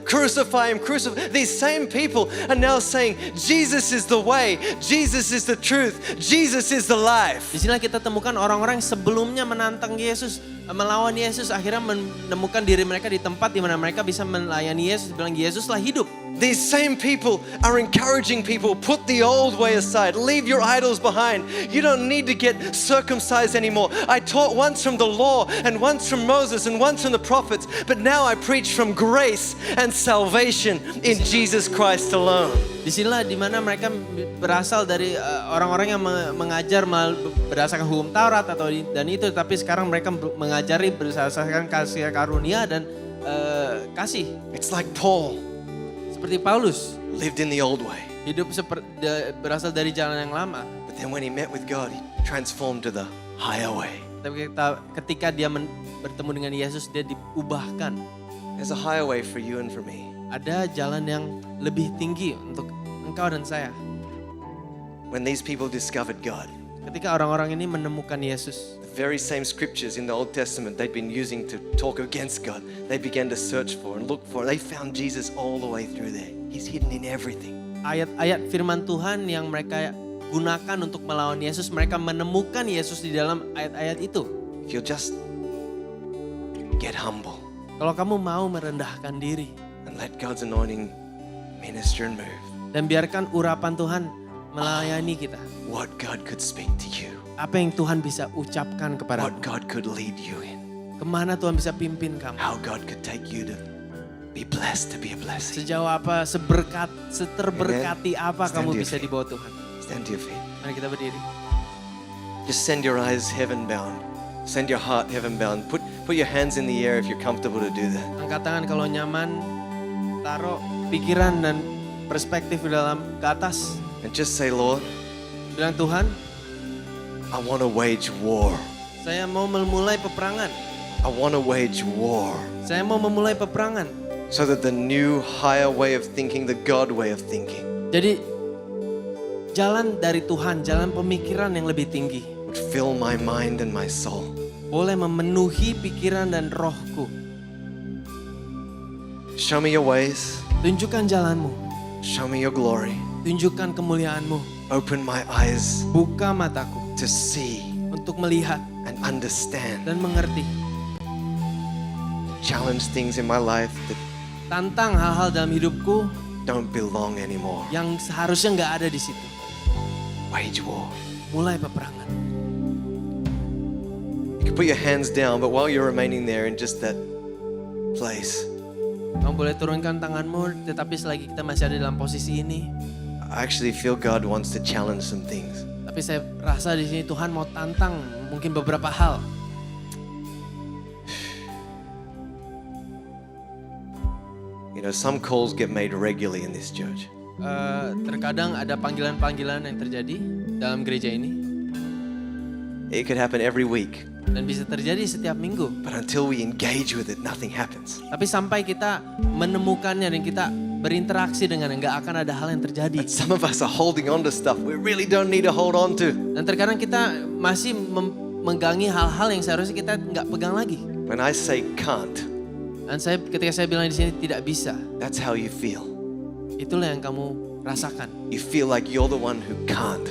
crucify him, these same people are now saying, Jesus is the way, Jesus is the truth, Jesus is the life. Di sini kita temukan orang-orang yang sebelumnya menantang Yesus, melawan Yesus, akhirnya menemukan diri mereka di tempat di mana mereka bisa melayani Yesus, bilang Yesuslah hidup. These same people are encouraging people, put the old way aside, leave your idols behind. You don't need to get circumcised anymore. I taught once from the law and once from Moses and once from the prophets, but now I preach from grace and salvation in Jesus Christ alone. Disinilah dimana mereka berasal dari orang-orang yang mengajar berdasarkan hukum Taurat dan itu, tapi sekarang mereka mengajari berdasarkan kasih karunia dan kasih. It's like Paul Seperti Paulus lived in the old way, hidup berasal dari jalan yang lama. but then when he met with God, he transformed to the higher way. Tapi ketika dia bertemu dengan Yesus, dia diubahkan. There's a higher way for you and for me. Ada jalan yang lebih tinggi untuk engkau dan saya. When these people discovered God, Ketika orang-orang ini menemukan Yesus, the very same scriptures in the Old Testament they'd been using to talk against God, they began to search for and look for. They found Jesus all the way through there. He's hidden in everything. ayat-ayat firman Tuhan yang mereka gunakan untuk melawan Yesus, mereka menemukan Yesus di dalam ayat-ayat itu. If you'll just get humble Kalau kamu mau merendahkan diri and let God's anointing minister and move. Dan biarkan urapan Tuhan melayani kita. What God could speak to you. Apa yang Tuhan bisa ucapkan What kepadamu. God could lead you in. Kemana Tuhan bisa pimpin kamu. How God could take you to be blessed, to be a blessing. Sejauh apa, seterberkati apa Stand kamu to your bisa feet. dibawa Tuhan. Stand to your feet. Mari kita berdiri. Just send your eyes heaven bound. Send your heart heaven bound. Put your hands in the air if you're comfortable to do that. Angkat tangan kalau nyaman. Taruh pikiran dan perspektif di dalam ke atas. And just say, Lord, Bilang Tuhan, I want to wage war. saya mau memulai peperangan. I want to wage war. Saya mau memulai peperangan. So that the new higher way of thinking, the God way of thinking, Jadi jalan dari Tuhan, jalan pemikiran yang lebih tinggi. would fill my mind and my soul. Boleh memenuhi pikiran dan rohku. Show me your ways. Tunjukkan jalanmu. Show me your glory. Tunjukkan kemuliaanmu. Open my eyes Buka mataku to see untuk melihat and understand. dan mengerti. Challenge things in my life that Tantang hal-hal dalam hidupku don't belong anymore. yang seharusnya nggak ada di situ. Wage war. Mulai peperangan. You can put your hands down, but while you're remaining there in just that place, Kamu boleh turunkan tanganmu, tetapi selagi kita masih ada dalam posisi ini, I actually feel God wants to challenge some things. tapi saya rasa di sini Tuhan mau tantang mungkin beberapa hal. You know, some calls get made regularly in this church. Terkadang ada panggilan-panggilan yang terjadi dalam gereja ini It could happen every week, dan bisa terjadi setiap minggu. but until we engage with it, nothing happens. Tapi sampai kita menemukannya dan kita berinteraksi dengan nggak akan ada hal yang terjadi. But some of us are holding on to stuff we really don't need to hold on to. Dan terkadang kita masih memegangi hal-hal yang seharusnya kita nggak pegang lagi. When I say can't, Dan ketika saya bilang di sini tidak bisa, that's how you feel. itulah yang kamu rasakan. You feel like you're the one who can't.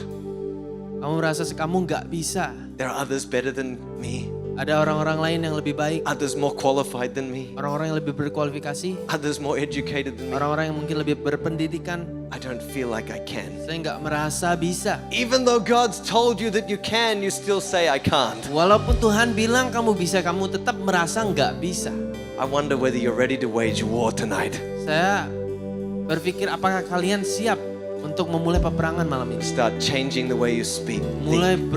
Kamu merasa kamu nggak bisa. There are others better than me, Ada orang-orang lain yang lebih baik, others more qualified than me, orang-orang yang lebih berkualifikasi, others more educated than me. orang-orang yang mungkin lebih berpendidikan. I don't feel like I can. Saya nggak merasa bisa. Even though God's told you that you can, you still say I can't. Walaupun Tuhan bilang kamu bisa, kamu tetap merasa nggak bisa. I wonder whether you're ready to wage war tonight. Saya berpikir apakah kalian siap untuk memulai peperangan malam ini. Start changing the way you speak. Mulai Think,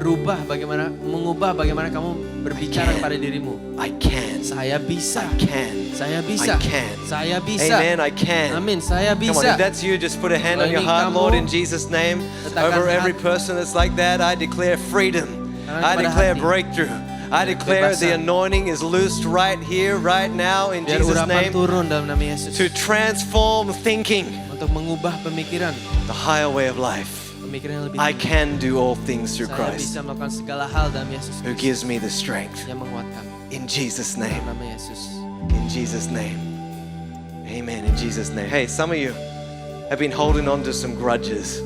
mengubah bagaimana kamu berbicara kepada dirimu. I can. Saya bisa. I can. Saya bisa. I can. Saya bisa. Amen, I can. Amin, saya Come on, bisa. if that's you, just put a hand on Kalau your ini heart, kamu, Lord, in Jesus' name. letakkan Over every hati. person that's like that, I declare freedom. Tangan I kepada declare hati. breakthrough. I declare the Kebebasan. anointing is loosed right here, right now, in Biar Jesus' urapan name, turun dalam nama Yesus. to transform thinking, Untuk mengubah pemikiran. the higher way of life. Pemikiran yang lebih I tinggi. can do all things through Saya Christ, bisa melakukan segala hal dalam Yesus who Kristus gives me the strength. yang menguatkan. In Jesus' Dalam name. nama Yesus. In Jesus' name. Amen. In Jesus' name. Hey, some of you have been holding on to some grudges.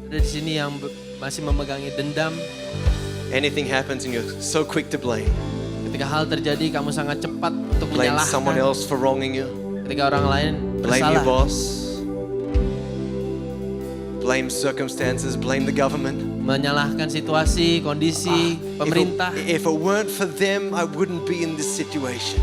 Ada di sini yang masih memegangi dendam. Anything happens and you're so quick to blame. Ketika hal terjadi, kamu sangat cepat untuk Blame someone menyalahkan. else for wronging you. Ketika orang lain Blame bersalah, your boss. Blame circumstances. Blame the government. menyalahkan situasi, kondisi, pemerintah. If it weren't for them, I wouldn't be in this situation.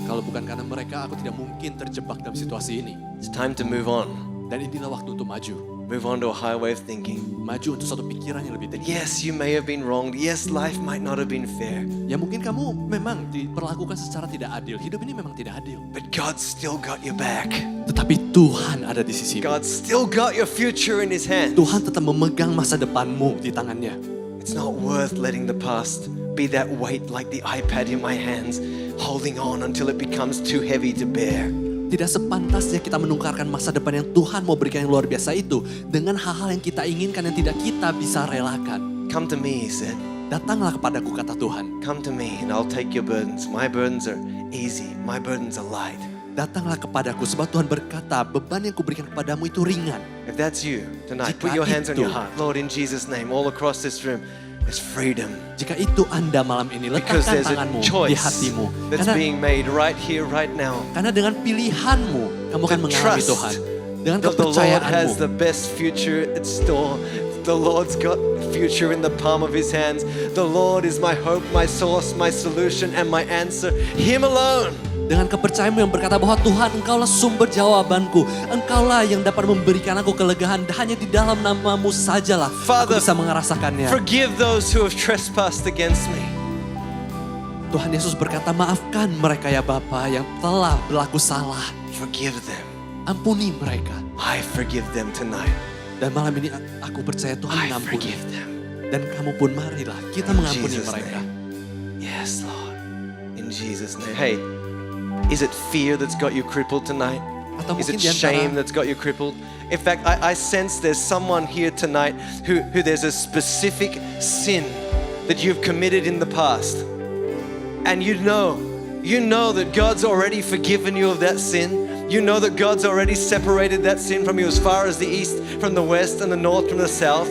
Kalau bukan karena mereka, aku tidak mungkin terjebak dalam situasi ini. It's time to move on. Dan inilah waktu untuk maju. Move on to a higher way of thinking. Maju untuk satu pikiran yang lebih tinggi. Yes, you may have been wronged. Yes, life might not have been fair. Ya mungkin kamu memang diperlakukan secara tidak adil. Hidup ini memang tidak adil. But God's still got your back. Tetapi Tuhan ada di sisimu. God's still got your future in His hands. Tuhan tetap memegang masa depanmu di tangannya. It's not worth letting the past be that weight like the iPad in my hands, holding on until it becomes too heavy to bear. Tidak sepantasnya kita menukarkan masa depan yang Tuhan mau berikan yang luar biasa itu dengan hal-hal yang kita inginkan yang tidak kita bisa relakan. Come to me, He said. Datanglah kepadaku, kata Tuhan. Come to me and I'll take your burdens. My burdens are easy. My burdens are light. Datanglah kepadaku sebab Tuhan berkata beban yang kuberikan kepadamu itu ringan. If that's you tonight, Jika put your hands on itu- your heart. Lord, in Jesus' name, all across this room, is freedom. Jika itu Anda malam ini, Because letakkan there's a tanganmu di choice hatimu. that's being made right here, right now. Karena dengan pilihanmu, kamu akan To mengalami trust Tuhan. Dengan That the Lord has kepercayaanmu. the best future in store. The Lord's got future in the palm of His hands. The Lord is my hope, my source, my solution, and my answer. Him alone. Dengan kepercayaanmu yang berkata bahwa Tuhan engkaulah sumber jawabanku. Engkaulah yang dapat memberikan aku kelegaan. Hanya di dalam namamu sajalah Father, aku bisa merasakannya. Forgive those who have trespassed against me. Tuhan Yesus berkata, maafkan mereka ya Bapa yang telah berlaku salah. Forgive them. Ampuni mereka. I forgive them tonight. Dan malam ini aku percaya Tuhan I mengampuni. forgive them. Dan kamu pun marilah kita In mengampuni Jesus' mereka. name. Yes, Lord. In Jesus' name. Hey, is it fear that's got you crippled tonight? Atau Is mungkin it di antara shame that's got you crippled? In fact, I sense there's someone here tonight who there's a specific sin that you've committed in the past. And you know that God's already forgiven you of that sin. You know that God's already separated that sin from you as far as the east, from the west, and the north, from the south.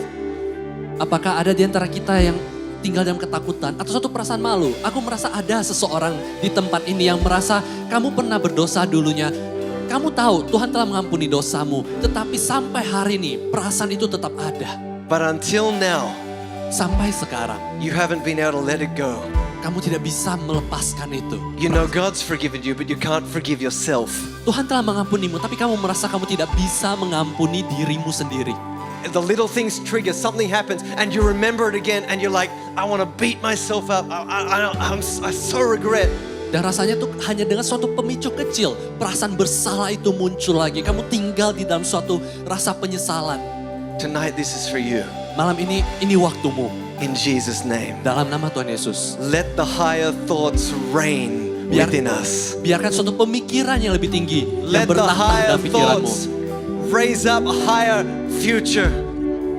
Apakah ada di antara kita yang tinggal dalam ketakutan atau suatu perasaan malu? Aku merasa ada seseorang di tempat ini yang merasa kamu pernah berdosa dulunya. Kamu tahu Tuhan telah mengampuni dosamu, tetapi sampai hari ini perasaan itu tetap ada. But until now, Sampai sekarang you haven't been able to let it go. kamu tidak bisa melepaskan itu. You know God's forgiven you, but you can't forgive yourself. Tuhan telah mengampunimu, tapi kamu merasa kamu tidak bisa mengampuni dirimu sendiri. The little things trigger, something happens, and you remember it again, and you're like, I want to beat myself up. I so regret. Dan rasanya tuh hanya dengan suatu pemicu kecil, perasaan bersalah itu muncul lagi. Kamu tinggal di dalam suatu rasa penyesalan. Tonight, this is for you. Malam ini waktumu. In Jesus' name. Dalam nama Tuhan Yesus. Let the higher thoughts reign within us. Biarkan suatu pemikiran yang lebih tinggi yang Let the bertambah higher dalam pikiranmu. thoughts raise up a higher future.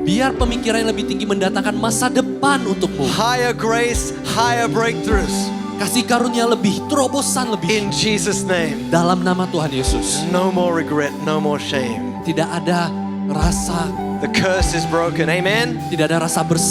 Biar pemikiran yang lebih tinggi mendatangkan masa depan untukmu. Higher grace, higher breakthroughs. Kasih karunia lebih, terobosan lebih. In Jesus' name. Dalam nama Tuhan Yesus. No more regret, no more shame. Tidak ada rasa, The curse is broken. Amen. tidak ada rasa bersalah.